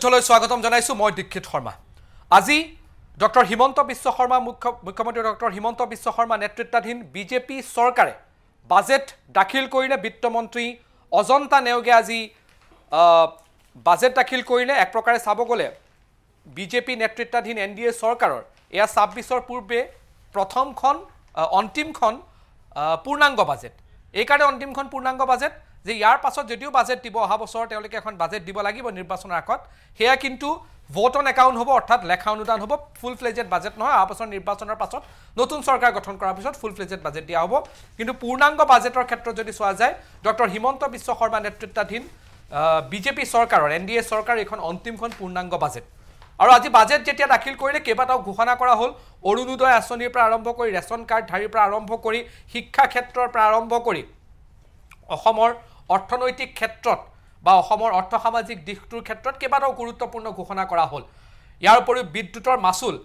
যুদ্ধলৈ স্বাগতম জনাইছো মই দীক্ষিত শৰ্মা আজি ডক্টৰ হিমন্ত বিশ্ব শৰ্মা মুখ্যমন্ত্ৰী ডক্টৰ হিমন্ত বিশ্ব শৰ্মা নেতৃত্বাধীন বিজেপি চৰকাৰে বাজেট দাখিল কৰিলে বিত্তমন্ত্ৰী অজন্তা নেওগে আজি বাজেট দাখিল কৰিলে এক প্ৰকাৰে চাব গলে বিজেপি নেতৃত্বাধীন এনডিএ চৰকাৰৰ এয়া 26ৰ পূৰ্বে প্ৰথমখন অন্তিমখন পূৰ্ণাংগ বাজেট এই কাৰণে অন্তিমখন পূৰ্ণাংগ বাজেট যে ইয়াৰ পাছত যদিও বাজেট দিব অহা বছৰ তেওঁলোকে এখন বাজেট দিব লাগিব নিৰ্বাচনৰ আগত হেয়া কিন্তু ভোট অন একাউণ্ট হ'ব অৰ্থাৎ লেখা অনুদান হ'ব ফুল ফ্লেজেড বাজেট নহয় অহা বছৰ নিৰ্বাচনৰ পাছত নতুন চৰকাৰ গঠন কৰাৰ পিছত ফুল ফ্লেজেড বাজেট দিয়া হ'ব কিন্তু পূৰ্ণাংগ বাজেটৰ ক্ষেত্ৰত যদি চোৱা যায় ডক্টৰ হিমন্ত বিশ্ব শৰ্মা নেতৃত্বাধীন বিজেপি চৰকাৰৰ এনডিএ চৰকাৰ এখন অন্তিমখন পূৰ্ণাংগ বাজেট আৰু আজি বাজেট যেতিয়া দাখিল কৰিলে কেইবাটাও ঘোষণা কৰা হ'ল অৰুণোদয় আঁচনিৰ পৰা আৰম্ভ কৰি ৰেচন কাৰ্ড ধাৰীৰ পৰা আৰম্ভ কৰি শিক্ষা ক্ষেত্ৰৰ পৰা আৰম্ভ কৰি অসমৰ অৰ্থনৈতিক ক্ষেত্ৰত বা অসমৰ অৰ্থ সামাজিক দিশটোৰ ক্ষেত্ৰত কেইবাটাও গুৰুত্বপূৰ্ণ ঘোষণা কৰা হ'ল ইয়াৰ উপৰিও বিদ্যুতৰ মাচুল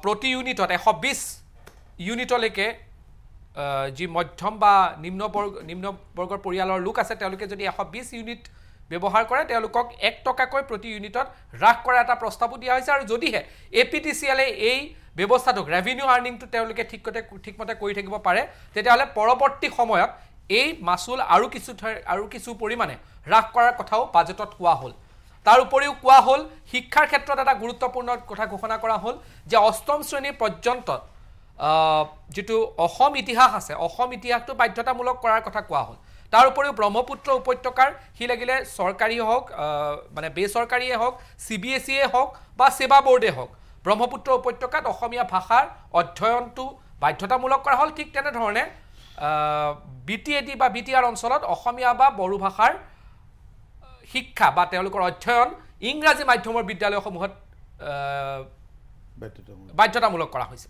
প্ৰতি ইউনিটত 120 ইউনিটলৈকে যি মধ্যম বা নিম্ন বৰ্গৰ পৰিয়ালৰ লোক আছে তেওঁলোকে যদি 120 ইউনিট ব্যৱহাৰ কৰে তেওঁলোকক 1 টকাকৈ প্ৰতি ইউনিটত হ্ৰাস কৰা এটা প্ৰস্তাৱ দিয়া হৈছে আৰু যদিহে এপিটিচিএলে এই ব্যৱস্থাটোক ৰেভিনিউ আৰ্নিংটো তেওঁলোকে ঠিকমতে কৰি থাকিব পাৰে তেতিয়াহ'লে পৰৱৰ্তী সময়ত এই মাসুল আৰু কিছু পৰিমাণে হ্ৰাস কৰাৰ কথাও বাজেটত কোৱা হ'ল তাৰ উপৰিও কোৱা হ'ল শিক্ষাৰ ক্ষেত্ৰত এটা গুৰুত্বপূৰ্ণ কথা ঘোষণা কৰা হ'ল যে অষ্টম শ্ৰেণী পৰ্যন্ত যেটো অসম ইতিহাস আছে অসম ইতিহাসটো বাধ্যতামূলক কৰাৰ কথা কোৱা হ'ল তাৰ উপৰিও ব্ৰহ্মপুত্ৰ উপত্যকাৰ হি লাগিলে চৰকাৰী হওক মানে বেচৰকাৰীয়ে হওক সিবিএসইয়ে হওক বা সেৱা বোৰ্ডে হওক ব্ৰহ্মপুত্ৰ উপত্যকাত অসমীয়া ভাষাৰ অধ্যয়নটো বাধ্যতামূলক কৰা হ'ল ঠিক তেনে ধৰণে বিটিএডি বা বিটিআৰ অঞ্চলত অসমীয়া বা বড়ো ভাষাৰ শিক্ষা বা তেওঁলোকৰ অধ্যয়ন ইংৰাজী মাধ্যমৰ বিদ্যালয়সমূহত বাধ্যতামূলক কৰা হৈছে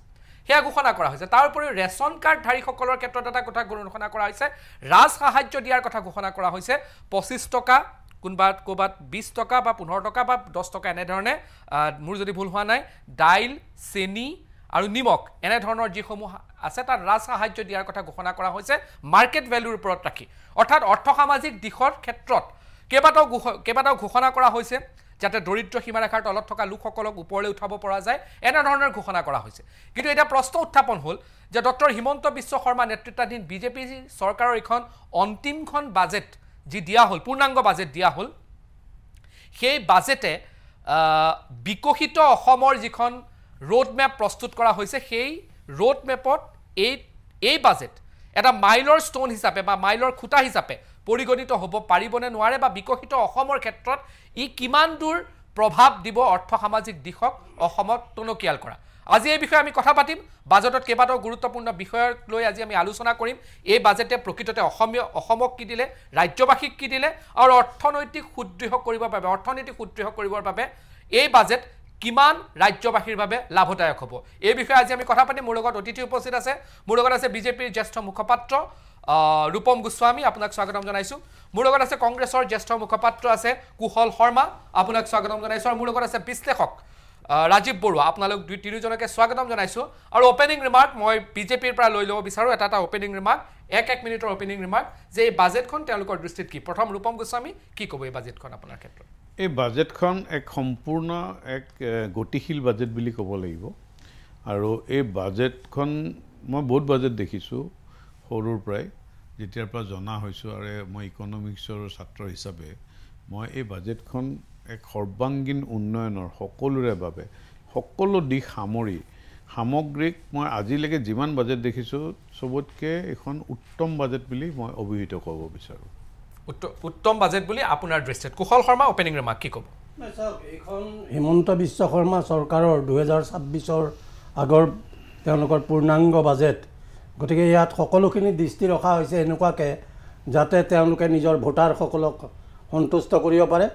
হেয়া ঘোষণা কৰা হৈছে তাৰ উপৰিও ৰেচন কাৰ্ড ধাৰীসকলৰ ক্ষেত্ৰত এটা কথা ঘোষণা কৰা হৈছে ৰাজ সাহায্য দিয়াৰ কথা ঘোষণা কৰা হৈছে 25 টকা কোনবাত 20 টকা বা 15 টকা বা 10 টকা এনে ধৰণে মোৰ যদি ভুল হোৱা নাই দাইল চেনি আৰু নিমখ এনে ধৰণৰ যিসমূহ আছে তাৰ ৰাজ সাহায্য দিয়াৰ কথা ঘোষণা কৰা হৈছে মাৰ্কেট ভ্যালুৰ ওপৰত ৰাখি অৰ্থাৎ অৰ্থ সামাজিক দিশৰ ক্ষেত্ৰত কেইবাটাও ঘোষণা কৰা হৈছে যাতে দৰিদ্ৰ সীমাৰেখাৰ তলত থকা লোকসকলক ওপৰলৈ উঠাব পৰা যায় এনে ধৰণৰ ঘোষণা কৰা হৈছে কিন্তু এটা প্ৰশ্ন উত্থাপন হ'ল যে ডক্টৰ হিমন্ত বিশ্ব শৰ্মা নেতৃত্বাধীন বিজেপি চৰকাৰৰ এখন অন্তিমখন বাজেট যি দিয়া হ'ল পূৰ্ণাংগ বাজেট দিয়া হ'ল সেই বাজেটে বিকশিত অসমৰ যিখন ৰোড মেপ প্ৰস্তুত কৰা হৈছে সেই ৰোড মেপত এই বাজেট এটা মাইলৰ ষ্টোন হিচাপে বা মাইলৰ খুঁটা হিচাপে পৰিগণিত হ'ব পাৰিবনে নোৱাৰে বা বিকশিত অসমৰ ক্ষেত্ৰত ই কিমান দূৰ প্ৰভাৱ দিব অৰ্থ সামাজিক দিশক অসমত টনকিয়াল কৰা আজি এই বিষয়ে আমি কথা পাতিম বাজেটত কেইবাটাও গুৰুত্বপূৰ্ণ বিষয়ক লৈ আজি আমি আলোচনা কৰিম এই বাজেটে প্ৰকৃততে অসমক কি দিলে ৰাজ্যবাসীক কি দিলে আৰু অৰ্থনৈতিক সুদৃঢ় কৰিবৰ বাবে এই বাজেট কিমান ৰাজ্যবাসীৰ বাবে লাভদায়ক হ'ব এই বিষয়ে আজি আমি কথা পাতিম মোৰ লগত অতিথি উপস্থিত আছে মোৰ লগত আছে বিজেপিৰ জ্যেষ্ঠ মুখপাত্ৰ ৰূপম গোস্বামী আপোনাক স্বাগতম জনাইছো মোৰ লগত আছে কংগ্ৰেছৰ জ্যেষ্ঠ মুখপাত্ৰ আছে কুশল শৰ্মা আপোনাক স্বাগতম জনাইছো আৰু মোৰ লগত আছে বিশ্লেষক ৰাজীৱ বৰুৱা আপোনালোক দুই তিনিজনকে স্বাগতম জনাইছো আৰু ওপেনিং ৰিমাৰ্ক মই বিজেপিৰ পৰা লৈ ল'ব বিচাৰো এটা ওপেনিং ৰিমাৰ্ক 1 মিনিটৰ ওপেনিং ৰিমাৰ্ক যে এই বাজেটখন তেওঁলোকৰ দৃষ্টিত কি প্ৰথম ৰূপম গোস্বামী কি ক'ব এই বাজেটখন আপোনাৰ ক্ষেত্ৰত এই বাজেটখন এক সম্পূৰ্ণ এক গতিশীল বাজেট বুলি ক'ব লাগিব আৰু এই বাজেটখন মই বহুত বাজেট দেখিছোঁ সৰুৰ পৰাই যেতিয়াৰ পৰা জনা হৈছোঁ আৰু মই ইকনমিক্সৰ ছাত্ৰ হিচাপে মই এই বাজেটখন এক সৰ্বাংগীন উন্নয়নৰ সকলোৰে বাবে সকলো দিশ সামগ্ৰিক মই আজিলৈকে যিমান বাজেট দেখিছোঁ চবতকৈ এখন উত্তম বাজেট বুলি মই অভিহিত কৰিব বিচাৰোঁ উত্তম বাজেট বুলি আপোনাৰ দৃষ্টিত কুশল শৰ্মা ওপেনিং ৰিমাৰ্ক কি ক'ব এইখন হিমন্ত বিশ্ব শৰ্মা চৰকাৰৰ 2026ৰ আগৰ তেওঁলোকৰ পূৰ্ণাংগ বাজেট গতিকে ইয়াত সকলোখিনি দৃষ্টি ৰখা হৈছে এনেকুৱাকৈ যাতে তেওঁলোকে নিজৰ ভোটাৰসকলক সন্তুষ্ট কৰিব পাৰে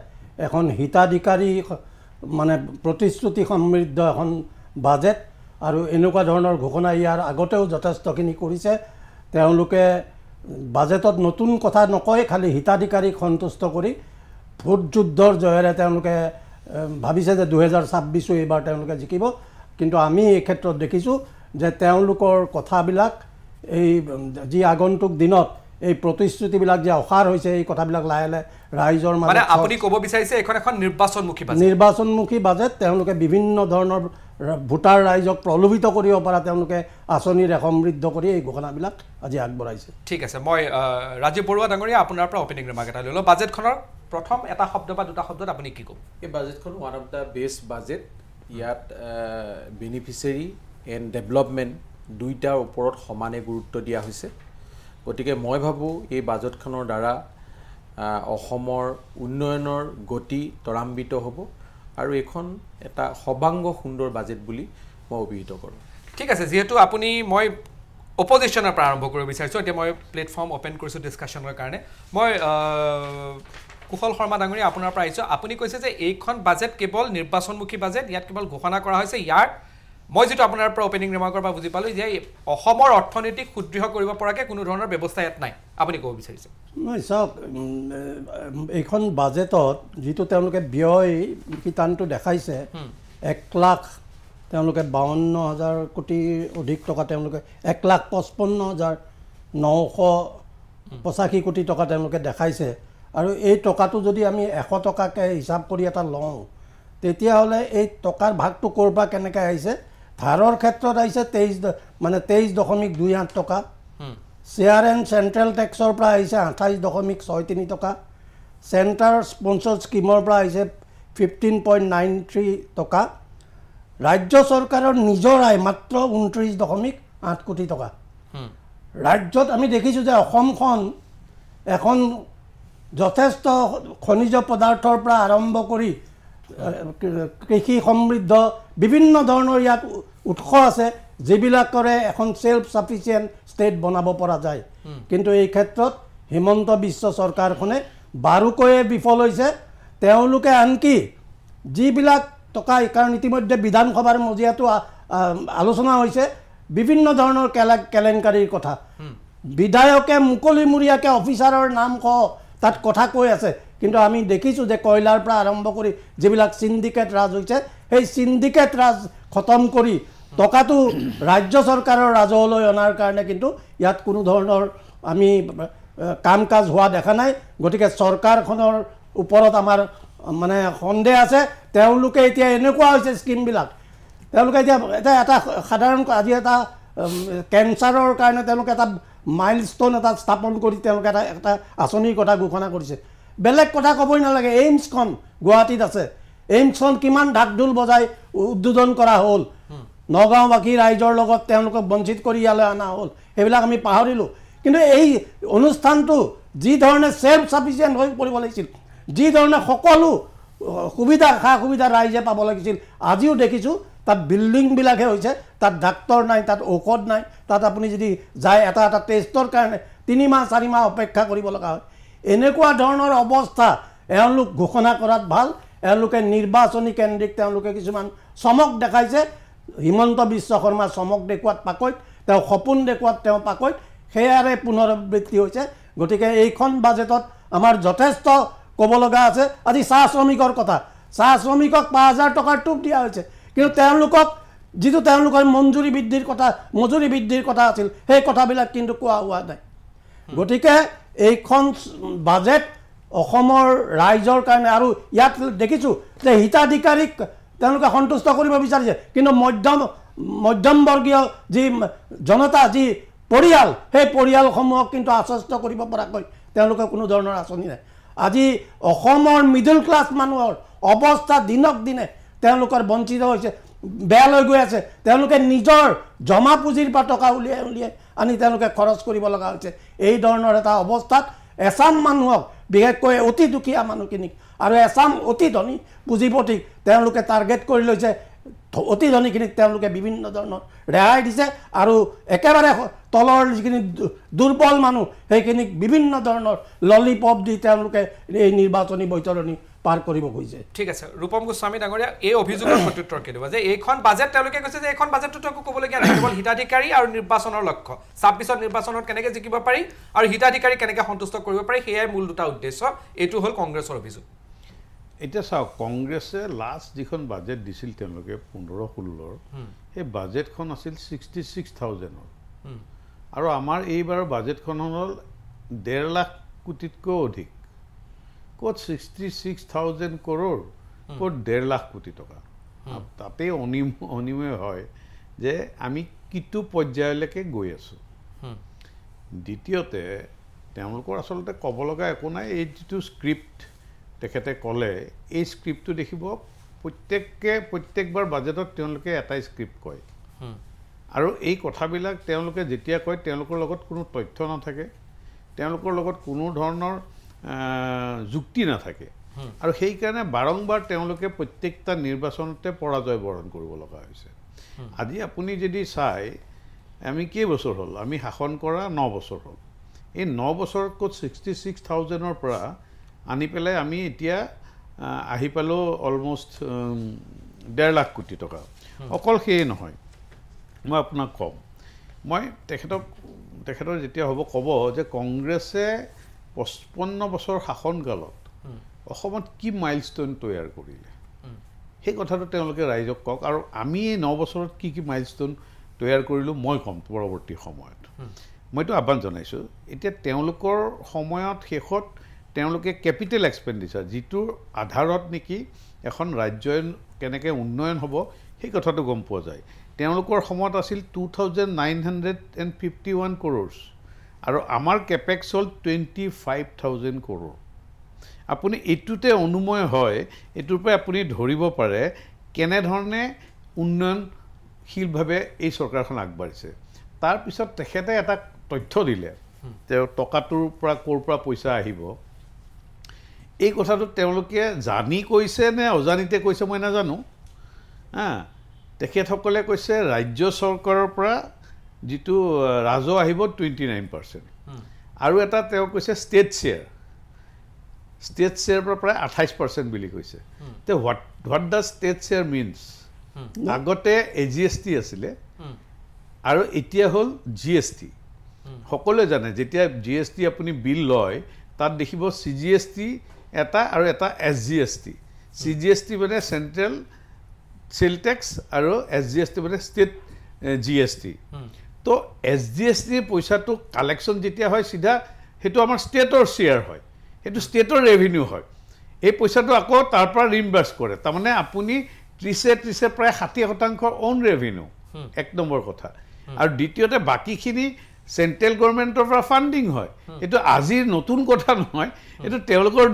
এখন হিতাধিকাৰী মানে প্ৰতিশ্ৰুতি সমৃদ্ধ এখন বাজেট আৰু এনেকুৱা ধৰণৰ ঘোষণা ইয়াৰ আগতেও যথেষ্টখিনি কৰিছে তেওঁলোকে বাজেটত নতুন কথা নকয় খালি হিতাধিকাৰীক সন্তুষ্ট কৰি ভোট যুদ্ধৰ জয়েৰে তেওঁলোকে ভাবিছে যে 2026 এইবাৰ তেওঁলোকে জিকিব কিন্তু আমি এই ক্ষেত্ৰত দেখিছোঁ যে তেওঁলোকৰ কথাবিলাক এই যি আগন্তুক দিনত এই প্ৰতিশ্ৰুতিবিলাক যে অসাৰ হৈছে এই কথাবিলাক লাহে লাহে ৰাইজৰ মানে আপুনি ক'ব বিচাৰিছে এখন এখন নিৰ্বাচনমুখী বাজেট তেওঁলোকে বিভিন্ন ধৰণৰ ভোটাৰ ৰাইজক প্ৰলোভিত কৰিব পৰা তেওঁলোকে আঁচনিৰে সমৃদ্ধ কৰি এই ঘোষণাবিলাক আজি আগবঢ়াইছে ঠিক আছে মই ৰাজীৱ বৰুৱা ডাঙৰীয়া আপোনাৰ পৰা অপেনিং ৰিমাৰ্ক এটা লৈ লওঁ বাজেটখনৰ প্ৰথম এটা শব্দ বা দুটা শব্দত আপুনি কি ক'ব এই বাজেটখন one of the best budget ইয়াত বেনিফিচিয়াৰী এণ্ড ডেভেলপমেণ্ট দুইটাৰ ওপৰত সমানে গুৰুত্ব দিয়া হৈছে গতিকে মই ভাবোঁ এই বাজেটখনৰ দ্বাৰা অসমৰ উন্নয়নৰ গতি ত্বৰান্বিত হ'ব আৰু এখন এটা সবাংগ সুন্দৰ বাজেট বুলি মই অভিহিত কৰোঁ ঠিক আছে যেহেতু আপুনি মই অপজিশ্যনৰ পৰা আৰম্ভ কৰিব বিচাৰিছোঁ এতিয়া মই প্লেটফৰ্ম অপেন কৰিছোঁ ডিছকাশ্যনৰ কাৰণে মই কুশল শৰ্মা ডাঙৰীয়া আপোনাৰ পৰা আহিছোঁ আপুনি কৈছে যে এইখন বাজেট কেৱল নিৰ্বাচনমুখী বাজেট ইয়াত কেৱল ঘোষণা কৰা হৈছে ইয়াৰ মই যেটো আপোনাৰ পৰা অপেনিং ৰিমাৰ্কৰ পৰা বুজি পালোঁ যে অসমৰ অৰ্থনীতিক সুদৃঢ় কৰিব পৰাকৈ কোনো ধৰণৰ ব্যৱস্থা ইয়াত নাই আপুনি ক'ব বিচাৰিছে নহয় চাওক এইখন বাজেটত যিটো তেওঁলোকে ব্যয় শিতানটো দেখাইছে 1,00,000 তেওঁলোকে 52,000 কোটিৰ অধিক টকা তেওঁলোকে 1,55,985 কোটি টকা তেওঁলোকে দেখাইছে আৰু এই টকাটো যদি আমি 100 টকাকৈ হিচাপ কৰি এটা লওঁ তেতিয়াহ'লে এই টকাৰ ভাগটো ক'ৰ পৰা কেনেকৈ আহিছে ধাৰৰ ক্ষেত্ৰত আহিছে 23.28 টকা শ্বেয়াৰ এণ্ড চেণ্ট্ৰেল টেক্সৰ পৰা আহিছে 28.63 টকা চেণ্টাৰ স্পন্সৰ স্কিমৰ পৰা আহিছে 15.93 টকা ৰাজ্য চৰকাৰৰ নিজৰ আয় মাত্ৰ 29.8 কোটি টকা ৰাজ্যত আমি দেখিছোঁ যে অসমখন এখন যথেষ্ট খনিজ পদাৰ্থৰ পৰা আৰম্ভ কৰি কৃষি সমৃদ্ধ বিভিন্ন ধৰণৰ ইয়াত উৎস আছে যিবিলাকৰে এখন সেলফ সাফিচিয়েন্ট ষ্টেট বনাব পৰা যায় কিন্তু এই ক্ষেত্ৰত হিমন্ত বিশ্ব চৰকাৰখনে বাৰুকৈয়ে বিফল হৈছে তেওঁলোকে আনকি যিবিলাক টকা কাৰণ ইতিমধ্যে বিধানসভাৰ মজিয়াটো আলোচনা হৈছে বিভিন্ন ধৰণৰ কেলেংকাৰীৰ কথা বিধায়কে মুকলিমূৰীয়াকৈ অফিচাৰৰ নাম কওঁ তাত কথা কৈ আছে কিন্তু আমি দেখিছোঁ যে কয়লাৰ পৰা আৰম্ভ কৰি যিবিলাক সিন্ডিকেট ৰাজ হৈছে সেই সিন্ডিকেট ৰাজ খতম কৰি টকাটো ৰাজ্য চৰকাৰৰ ৰাজহলৈ অনাৰ কাৰণে কিন্তু ইয়াত কোনো ধৰণৰ আমি কাম কাজ হোৱা দেখা নাই গতিকে চৰকাৰখনৰ ওপৰত আমাৰ মানে সন্দেহ আছে তেওঁলোকে এতিয়া এনেকুৱা হৈছে স্কিমবিলাক তেওঁলোকে এতিয়া এটা সাধাৰণ আজি এটা কেঞ্চাৰৰ কাৰণে তেওঁলোকে এটা মাইলষ্টোন এটা স্থাপন কৰি তেওঁলোকে এটা আঁচনিৰ কথা ঘোষণা কৰিছে বেলেগ কথা ক'বই নালাগে এইমছখন গুৱাহাটীত আছে এইমছখন কিমান ঢাক ঢোল বজাই উদ্বোধন কৰা হ'ল নগাঁওবাসী ৰাইজৰ লগত তেওঁলোকক বঞ্চিত কৰি ইয়ালৈ অনা হ'ল সেইবিলাক আমি পাহৰিলোঁ কিন্তু এই অনুষ্ঠানটো যি ধৰণে সেলফ সাফিচিয়েন্ট হৈ পৰিব লাগিছিল যি ধৰণে সকলো সুবিধা সা সুবিধা ৰাইজে পাব লাগিছিল আজিও দেখিছোঁ তাত বিল্ডিংবিলাকহে হৈছে তাত ডাক্তৰ নাই তাত ঔষধ নাই তাত আপুনি যদি যায় এটা টেষ্টৰ কাৰণে 3 মাহ 4 মাহ অপেক্ষা কৰিব লগা হয় এনেকুৱা ধৰণৰ অৱস্থা এওঁলোক ঘোষণা কৰাত ভাল এওঁলোকে নিৰ্বাচনী কেন্দ্ৰিক তেওঁলোকে কিছুমান চমক দেখাইছে হিমন্ত বিশ্ব শৰ্মা চমক দেখুৱাত পাকৈত তেওঁ সপোন দেখুৱাত তেওঁ পাকৈত সেয়াৰে পুনৰাবৃত্তি হৈছে গতিকে এইখন বাজেটত আমাৰ যথেষ্ট ক'ব লগা আছে আজি চাহ শ্ৰমিকৰ কথা চাহ শ্ৰমিকক 5,000 টকাৰ টোপ দিয়া হৈছে কিন্তু তেওঁলোকক যিটো তেওঁলোকৰ মজুৰি বৃদ্ধিৰ কথা আছিল সেই কথাবিলাক কিন্তু কোৱা হোৱা নাই গতিকে এইখন বাজেট অসমৰ ৰাইজৰ কাৰণে আৰু ইয়াত দেখিছোঁ যে হিতাধিকাৰীক তেওঁলোকে সন্তুষ্ট কৰিব বিচাৰিছে কিন্তু মধ্যমবৰ্গীয় যি জনতা যি পৰিয়াল সেই পৰিয়ালসমূহক কিন্তু আশ্বস্ত কৰিব পৰাকৈ তেওঁলোকে কোনো ধৰণৰ আঁচনি নাই আজি অসমৰ মিডল ক্লাছ মানুহৰ অৱস্থা দিনক দিনে তেওঁলোকৰ বঞ্চিত হৈছে বেয়া লৈ গৈ আছে তেওঁলোকে নিজৰ জমা পুঁজিৰ পৰা টকা উলিয়াই আনি তেওঁলোকে খৰচ কৰিব লগা হৈছে এই ধৰণৰ এটা অৱস্থাত এছাম মানুহক বিশেষকৈ অতি দুখীয়া মানুহখিনিক আৰু এছাম অতি ধনী পুঁজিপতিক তেওঁলোকে টাৰ্গেট কৰি লৈছে অতি ধনীখিনিক তেওঁলোকে বিভিন্ন ধৰণৰ ৰেহাই দিছে আৰু একেবাৰে তলৰ যিখিনি দুৰ্বল মানুহ সেইখিনিক বিভিন্ন ধৰণৰ ললিপপ দি তেওঁলোকে এই নিৰ্বাচনী বৈতৰণি পাৰ কৰিব খুজিছে ঠিক আছে ৰূপম গোস্বামী ডাঙৰীয়া এই অভিযোগৰ প্ৰত্যুত্তৰ কি দিব যে এইখন বাজেট তেওঁলোকে কৈছে যে এইখন বাজেটটো একো ক'বলগীয়া নাই কেৱল হিতাধিকাৰী আৰু নিৰ্বাচনৰ লক্ষ্য 26ত নিৰ্বাচনত কেনেকৈ জিকিব পাৰি আৰু হিতাধিকাৰী কেনেকৈ সন্তুষ্ট কৰিব পাৰি সেয়াই মূল দুটা উদ্দেশ্য এইটো হ'ল কংগ্ৰেছৰ অভিযোগ এতিয়া চাওক কংগ্ৰেছে লাষ্ট যিখন বাজেট দিছিল তেওঁলোকে 15-16 সেই বাজেটখন আছিল 66,000 আৰু আমাৰ এইবাৰ বাজেটখন হ'ল 1.5 লাখ কোটিতকৈ অধিক ক'ত 66,000 crore ক'ত 1.5 লাখ কোটি টকা তাতে অনিময় হয় যে আমি কিটো পৰ্যায়লৈকে গৈ আছোঁ দ্বিতীয়তে তেওঁলোকৰ আচলতে ক'ব লগা একো নাই এই যিটো স্ক্ৰিপ্ট তেখেতে ক'লে এই স্ক্ৰিপ্টটো দেখিব প্ৰত্যেকবাৰ বাজেটত তেওঁলোকে এটাই স্ক্ৰিপ্ট কয় আৰু এই কথাবিলাক তেওঁলোকে যেতিয়া কয় তেওঁলোকৰ লগত কোনো তথ্য নাথাকে তেওঁলোকৰ লগত কোনো ধৰণৰ যুক্তি নাথাকে আৰু সেইকাৰণে বাৰংবাৰ তেওঁলোকে প্ৰত্যেকটা নিৰ্বাচনতে পৰাজয় বৰণ কৰিব লগা হৈছে আজি আপুনি যদি চাই আমি কেইবছৰ হ'ল আমি শাসন কৰা 9 বছৰ হ'ল এই 9 বছৰত ক'ত 66,000 পৰা আনি পেলাই আমি এতিয়া আহি পালোঁ অলমষ্ট 1.5 লাখ কোটি টকা অকল সেয়ে নহয় মই আপোনাক ক'ম মই তেখেতৰ যেতিয়া হ'ব ক'ব যে কংগ্ৰেছে 55 বছৰ শাসনকালত অসমত কি মাইলষ্টোন তৈয়াৰ কৰিলে সেই কথাটো তেওঁলোকে ৰাইজক কওক আৰু আমি এই 9 বছৰত কি মাইলষ্টোন তৈয়াৰ কৰিলোঁ মই ক'ম পৰৱৰ্তী সময়ত মইতো আহ্বান জনাইছোঁ এতিয়া তেওঁলোকৰ সময়ত শেষত তেওঁলোকে কেপিটেল এক্সপেণ্ডিচাৰ যিটোৰ আধাৰত নেকি এখন ৰাজ্যই কেনেকৈ উন্নয়ন হ'ব সেই কথাটো গম পোৱা যায় তেওঁলোকৰ সময়ত আছিল 2,951 crores আৰু আমাৰ কেপেক্স হ'ল 25,000 crore আপুনি এইটোতে অনুময় হয় এইটোৰ পৰা আপুনি ধৰিব পাৰে কেনেধৰণে উন্নয়নশীলভাৱে এই চৰকাৰখন আগবাঢ়িছে তাৰপিছত তেখেতে এটা তথ্য দিলে তেওঁ টকাটোৰ পৰা ক'ৰ পৰা পইচা আহিব এই কথাটো তেওঁলোকে জানি কৈছে নে অজানিতে কৈছে মই নাজানো তেখেতসকলে কৈছে ৰাজ্য চৰকাৰৰ পৰা যিটো ৰাজহ আহিব 29% আৰু এটা তেওঁ কৈছে ষ্টেট শ্বেয়াৰৰ পৰা প্ৰায় 28% বুলি কৈছে তে what does state share means আগতে AGST আছিলে আৰু এতিয়া হ'ল GST সকলোৱে জানে যেতিয়া GST আপুনি বিল লয় তাত দেখিব CGST এটা আৰু এটা SGST CGST মানে চেণ্ট্ৰেল সেল টেক্স আৰু SGST মানে ষ্টেট GST তো SGST পইচাটো কালেকশ্যন যেতিয়া হয় সিধা সেইটো আমাৰ ষ্টেটৰ শ্বেয়াৰ হয় সেইটো ষ্টেটৰ ৰেভিনিউ হয় এই পইচাটো আকৌ তাৰ পৰা ৰিইম্বাৰ্স কৰে তাৰমানে আপুনি 30 প্ৰায় 60% অন ৰেভিনিউ এক নম্বৰ কথা আৰু দ্বিতীয়তে বাকিখিনি চেণ্ট্ৰেল গভৰ্ণমেণ্টৰ পৰা ফাণ্ডিং হয় এইটো আজিৰ নতুন কথা নহয় এইটো তেওঁলোকৰ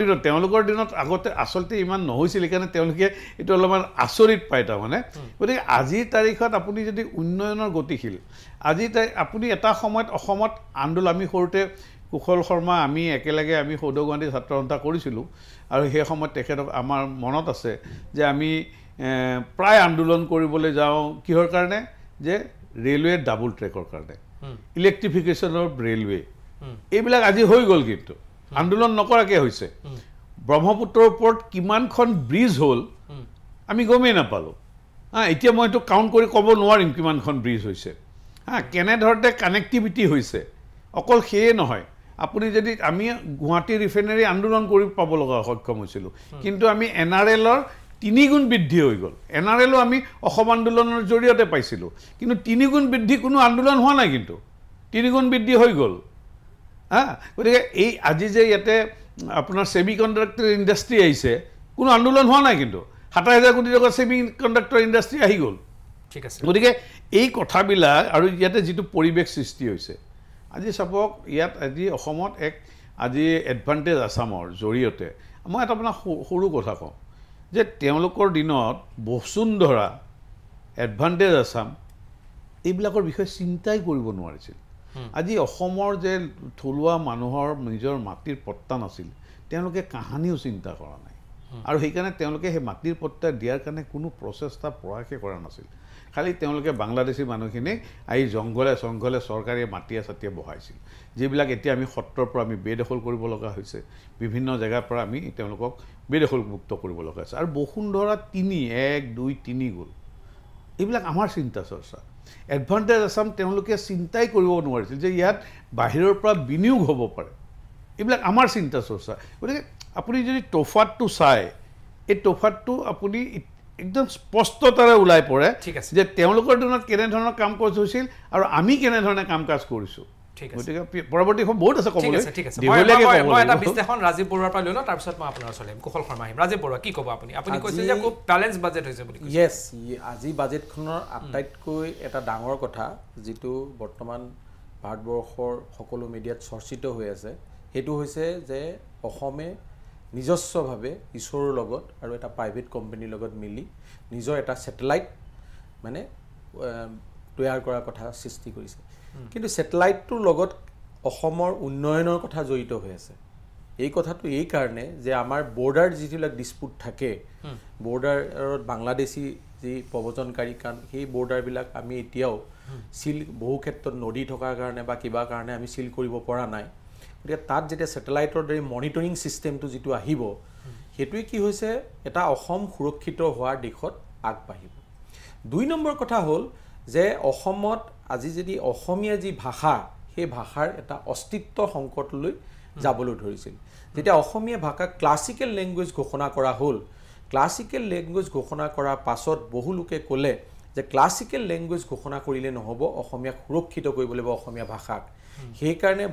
দিনত আগতে আচলতে ইমান নহৈছিল সেইকাৰণে তেওঁলোকে এইটো অলপমান আচৰিত পায় তাৰমানে গতিকে আজিৰ তাৰিখত আপুনি যদি উন্নয়নৰ গতিশীল আপুনি এটা সময়ত অসমত আন্দোলন আমি সৰুতে কুশল শৰ্মা আমি একেলগে আমি সৌদ গুৱাহাটী ছাত্ৰ সন্থা কৰিছিলোঁ আৰু সেই সময়ত তেখেতক আমাৰ মনত আছে যে আমি প্ৰায় আন্দোলন কৰিবলৈ যাওঁ কিহৰ কাৰণে যে ৰেলৱে ডাবল ট্ৰেকৰ কাৰণে ইলেক্ট্ৰিফিকেশ্যনৰ ৰেলৱে এইবিলাক আজি হৈ গ'ল কিন্তু আন্দোলন নকৰাকৈ হৈছে ব্ৰহ্মপুত্ৰৰ ওপৰত কিমানখন ব্ৰিজ হ'ল আমি গমেই নাপালোঁ এতিয়া মই এইটো কাউণ্ট কৰি ক'ব নোৱাৰিম কিমানখন ব্ৰিজ হৈছে কেনেধৰণে কানেক্টিভিটি হৈছে অকল সেয়ে নহয় আপুনি যদি আমি গুৱাহাটী ৰিফাইনাৰী আন্দোলন কৰি পাব লগা সক্ষম হৈছিলোঁ কিন্তু আমি NRLৰ 3 গুণ বৃদ্ধি হৈ গ'ল NRLও আমি অসম আন্দোলনৰ জৰিয়তে পাইছিলোঁ কিন্তু 3 গুণ বৃদ্ধি কোনো আন্দোলন হোৱা নাই কিন্তু 3 গুণ বৃদ্ধি হৈ গ'ল গতিকে এই আজি যে ইয়াতে আপোনাৰ ছেমি কণ্ডাক্টৰ ইণ্ডাষ্ট্ৰি আহিছে কোনো আন্দোলন হোৱা নাই কিন্তু 27,000 কোটি টকা ছেমি কণ্ডাক্টৰ ইণ্ডাষ্ট্ৰি আহি গ'ল ঠিক আছে গতিকে এই কথাবিলাক আৰু ইয়াতে যিটো পৰিৱেশ সৃষ্টি হৈছে আজি চাপক ইয়াত আজি অসমত আজি এডভান্টেজ আসামৰ জৰিয়তে মই এটা আপোনাৰ সৰু কথা কওঁ যে তেওঁলোকৰ দিনত বসুন্ধৰা এডভান্টেজ আসাম এইবিলাকৰ বিষয়ে চিন্তাই কৰিব নোৱাৰিছিল আজি অসমৰ যে থলুৱা মানুহৰ নিজৰ মাটিৰ পট্টা নাছিল তেওঁলোকে কাহানিও চিন্তা কৰা নাই আৰু সেইকাৰণে তেওঁলোকে সেই মাটিৰ পট্টা দিয়াৰ কাৰণে কোনো প্ৰচেষ্টা প্ৰয়াসে কৰা নাছিল খালি তেওঁলোকে বাংলাদেশী মানুহখিনিক আহি জংঘলে চৰকাৰী মাটিয়ে চাটিয়ে বহাইছিল যিবিলাক এতিয়া আমি সত্ৰৰ পৰা আমি বেদখল কৰিব লগা হৈছে বিভিন্ন জেগাৰ পৰা আমি তেওঁলোকক বেদখল মুক্ত কৰিব লগা হৈছে আৰু বসুন্ধৰা 1 2 3 গ'ল এইবিলাক আমাৰ চিন্তা চৰ্চা এডভান্টেজ আসাম তেওঁলোকে চিন্তাই কৰিব নোৱাৰিছিল যে ইয়াত বাহিৰৰ পৰা বিনিয়োগ হ'ব পাৰে এইবিলাক আমাৰ চিন্তা চৰ্চা গতিকে আপুনি যদি তোফাতটো চাই এই তোফাতটো আপুনি একদম স্পষ্টতাৰে ওলাই পৰে যে তেওঁলোকৰ দিনত কেনেধৰণৰ কাম কাজ হৈছিল আৰু আমি কেনেধৰণে কাম কাজ কৰিছোঁ গতিকে পৰৱৰ্তী বহুত আছে ক'বলৈ মই এটা বিশ্লেষণ ৰাজীৱ বৰুৱাৰ পৰা লৈ লওঁ তাৰপিছত মই আপোনাৰ ওচৰলৈ কুশল শৰ্মা আহিম ৰাজীৱ বৰুৱা কি ক'ব আপুনি কৈছে যে খুব বেলেঞ্চ বাজেট হৈছে বুলি ইয়েছ আজি বাজেটখনৰ আটাইতকৈ এটা ডাঙৰ কথা যিটো বৰ্তমান ভাৰতবৰ্ষৰ সকলো মিডিয়াত চৰ্চিত হৈ আছে সেইটো হৈছে যে অসমে নিজস্বভাৱে ইছৰোৰ লগত আৰু এটা প্ৰাইভেট কোম্পানীৰ লগত মিলি নিজৰ এটা ছেটেলাইট মানে তৈয়াৰ কৰাৰ কথা সৃষ্টি কৰিছে কিন্তু ছেটেলাইটটোৰ লগত অসমৰ উন্নয়নৰ কথা জড়িত হৈ আছে এই কথাটো এই কাৰণে যে আমাৰ বৰ্ডাৰ যিবিলাক ডিসপুট থাকে বৰ্ডাৰত বাংলাদেশী যি প্ৰব্ৰজনকাৰী কাৰণ সেই বৰ্ডাৰবিলাক আমি এতিয়াও সিল বহু ক্ষেত্ৰত নদী থকাৰ কাৰণে বা কিবা কাৰণে আমি সিল কৰিব পৰা নাই গতিকে তাত যেতিয়া ছেটেলাইটৰ দৰে মনিটৰিং সিস্টেমটো যিটো আহিব হেতুই কি হৈছে এটা অসম সুৰক্ষিত হোৱাৰ দিশত আগবাঢ়িব দুই নম্বৰ কথা হ'ল যে অসমত আজি যদি অসমীয়া যি ভাষা সেই ভাষাৰ এটা অস্তিত্ব সংকটলৈ যাবলৈ ধৰিছিল যেতিয়া অসমীয়া ভাষা ক্লাছিকেল ল্যাঙ্গুৱেজ ঘোষণা কৰা হ'ল ক্লাছিকেল ল্যাঙ্গুৱেজ ঘোষণা কৰাৰ পাছত বহু লোকে ক'লে যে ক্লাছিকেল ল্যাঙ্গুৱেজ ঘোষণা কৰিলে নহব অসমীয়া সুৰক্ষিত কৰিব লাগিব অসমীয়া ভাষাক সেই কাৰণে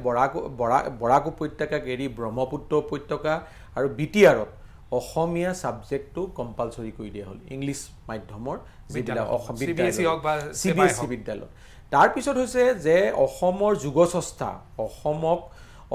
বৰাক উপত্যকা এৰি ব্ৰহ্মপুত্ৰ উপত্যকা আৰু বিটিআৰত অসমীয়া সাবজেক্টটো কম্পালসৰি কৰি দিয়া হ'ল ইংলিশ মাধ্যমৰ যিবিলাক অসম CBSE বিদ্যালয় তাৰ পিছত হৈছে যে অসমৰ যুগস্ৰষ্টা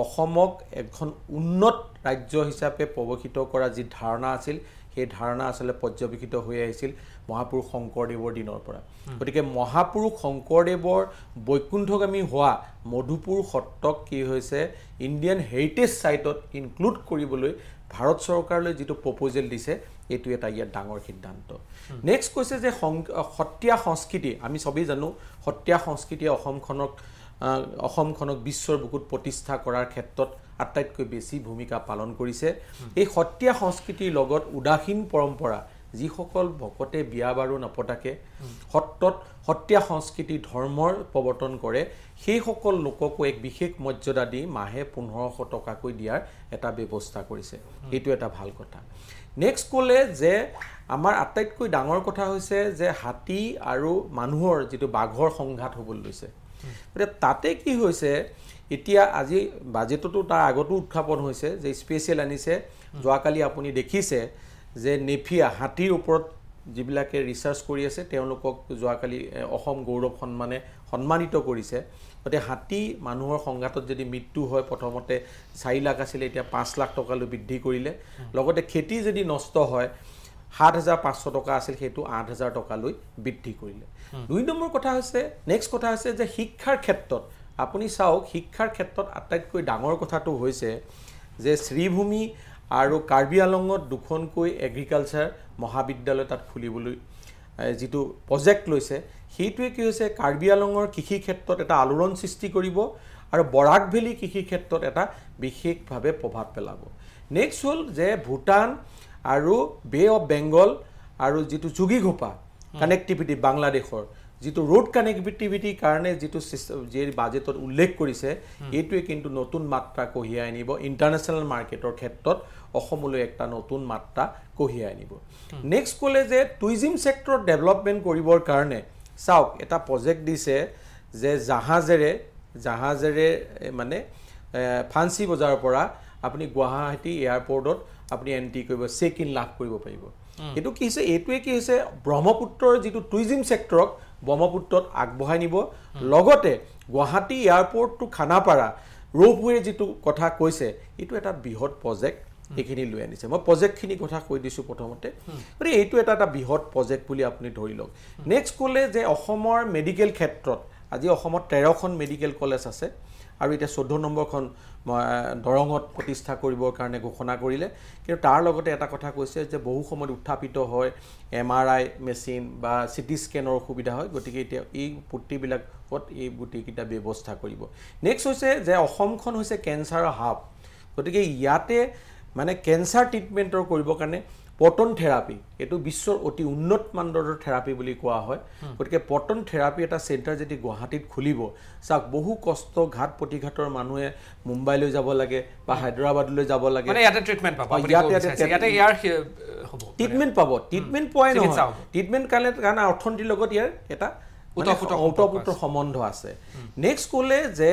অসমক এখন উন্নত ৰাজ্য হিচাপে প্ৰৱৰ্তিত কৰা যি ধাৰণা আছিল সেই ধাৰণা আসলে পৰ্যবেক্ষিত হৈ আহিছিল মহাপুৰুষ শংকৰদেৱৰ দিনৰ পৰা গতিকে মহাপুৰুষ শংকৰদেৱৰ বৈকুণ্ঠগামী হোৱা মধুপুৰ সত্ৰক কি হৈছে ইণ্ডিয়ান হেৰিটেজ সাইটত ইনক্লুড কৰিবলৈ ভাৰত চৰকাৰলৈ যিটো প্ৰপ'জেল দিছে এটো এটা ইয়াৰ ডাঙৰ সিদ্ধান্ত নেক্সট কৈছে যে সত্ৰীয়া সংস্কৃতি আমি সবেই জানো সত্ৰীয়া সংস্কৃতি অসমখনক বিশ্বৰ বুকুত প্ৰতিষ্ঠা কৰাৰ ক্ষেত্ৰত আটাইতকৈ বেছি ভূমিকা পালন কৰিছে এই সত্ৰীয়া সংস্কৃতিৰ লগত উদাসীন পৰম্পৰা যিসকল ভকতে বিয়া বাৰু নপতাকে সত্ৰীয়া সংস্কৃতি ধৰ্মৰ প্ৰৱৰ্তন কৰে সেই সকল লোককো এক বিশেষ মৰ্যাদা দি মাহে 1500 টকাকৈ দিয়াৰ এটা ব্যৱস্থা কৰিছে এটো এটা ভাল কথা নেক্সট কোলে যে আমাৰ আটাইতকৈ ডাঙৰ কথা হৈছে যে হাতী আৰু মানুহৰ যেটো বাঘৰ সংঘাত হ'বলৈ লৈছে তাতে কি হৈছে এতিয়া আজি বাজেটটো তাৰ আগতো উত্থাপন হৈছে যে স্পেশাল আনিছে যোৱাকালি আপুনি দেখিছে যে নেফিয়া হাতীৰ ওপৰত যিবিলাকে ৰিসাৰ্চ কৰি আছে তেওঁলোকক যোৱাকালি অসম গৌৰৱ সন্মানিত কৰিছে গতে হাতী মানুহৰ সংঘাতত যদি মৃত্যু হয় প্ৰথমতে 4 লাখ আছিল এতিয়া 5 লাখ টকালৈ বৃদ্ধি কৰিলে লগতে খেতি যদি নষ্ট হয় 7500 টকা আছিল হেতু 8000 টকালৈ বৃদ্ধি কৰিলে দুই নম্বৰ কথা হৈছে নেক্সট কথা হৈছে যে শিক্ষাৰ ক্ষেত্ৰত আপুনি চাওক শিক্ষাৰ ক্ষেত্ৰত আটাইতকৈ ডাঙৰ কথাটো হৈছে যে শ্ৰীভূমি আৰু কাৰ্বি আলংত দুখনকৈ এগ্ৰিকালচাৰ মহাবিদ্যালয় তাত খুলিবলৈ যেটো প্ৰজেক্ট লৈছে হেতুৱে কি হৈছে কাৰ্বি আলংৰ কৃষি ক্ষেত্ৰত এটা আলোড়ন সৃষ্টি কৰিব আৰু বৰাক ভেলী কৃষি ক্ষেত্ৰত এটা বিশেষভাৱে প্ৰভাৱ পেলাব নেক্সট হ'ল যে ভুটান আৰু বে অফ বেংগল আৰু যেটো যোগীঘোপা কানেক্টিভিটি বাংলাদেশৰ যেটো ৰোড কানেক্টিভিটিৰ কাৰণে যেটো যে বাজেটত উল্লেখ কৰিছে এটোৱে কিন্তু নতুন মাত্ৰা কঢ়িয়াই আনিব ইন্টাৰনেশ্যনেল মাৰ্কেটৰ ক্ষেত্ৰত অসমলৈ একটা নতুন মাত্ৰা কঢ়িয়াই আনিব নেক্সট কোলে যে টুৰিজম সেক্টৰ ডেভেলপমেন্ট কৰিবৰ কাৰণে চাওক এটা প্ৰজেক্ট দিছে যে জাহাজেৰে মানে ফান্সি বজাৰৰ পৰা আপুনি গুৱাহাটী এয়াৰপোৰ্টত আপুনি এন্ট্ৰি কৰিব চেক ইন লাভ কৰিব পাৰিব এটো কি হৈছে এটোৱে কি হৈছে ব্ৰহ্মপুত্ৰৰ যেটো টুৰিজম সেক্টৰক ব্ৰহ্মপুত্ৰত আগবঢ়াই নিব লগতে গুৱাহাটী এয়াৰপোৰ্টটো খানাপাৰা ৰোপৱে যেটো কথা কৈছে এটো এটা বৃহৎ প্ৰজেক্ট এখিনি লৈ আনিছে মই প্ৰজেক্টখিনি কথা কৈ দিছো প্ৰথমতে মানে এইটো এটা বৃহৎ প্ৰজেক্ট বুলি আপুনি ধৰি লওক নেক্সট কোলে যে অসমৰ মেডিকেল ক্ষেত্ৰত আজি অসমত 13খন মেডিকেল কলেজ আছে আৰু এটা 14 নম্বৰখন দৰঙত প্ৰতিষ্ঠা কৰিবৰ কাৰণে ঘোষণা কৰিলে কিন্তু তাৰ লগতে এটা কথা কৈছে যে বহু সময়ত উত্থাপিত হয় MRI মেচিন বা সিটি স্ক্যানৰ সুবিধা হয় গতিকে এতিয়া এই পুটিবিলাকত এই গুটিকিটা ব্যৱস্থা কৰিব নেক্সট হৈছে যে অসমখন হৈছে কেন্সাৰ হাব গতিকে ইয়াতে মানে কেন্সাৰ ট্ৰিটমেন্টৰ কৰিবৰ কাৰণে পটন থেৰাপি এটো বিশ্বৰ অতি উন্নত মানদণ্ডৰ থেৰাপি বুলি কোৱা হয় গতিকে পটন থেৰাপি এটা সেন্টাৰ যদি গুৱাহাটীত খুলিব চাক বহু কষ্ট ঘাট প্ৰতিঘাটৰ মানুহে মুম্বাইলৈ যাব লাগে বা হায়দৰাবাদলৈ যাব লাগে মানে ইয়াতে ট্ৰিটমেন্ট পাব ইয়াতে ইয়াৰ হ'ব ট্ৰিটমেন্ট পাব ট্ৰিটমেন্ট পয় নহয় ট্ৰিটমেন্ট কাৰণ অৰ্থনীতিৰ লগত ইয়াৰ এটা ওতঃপ্ৰোত সম্বন্ধ আছে নেক্সট কোলে যে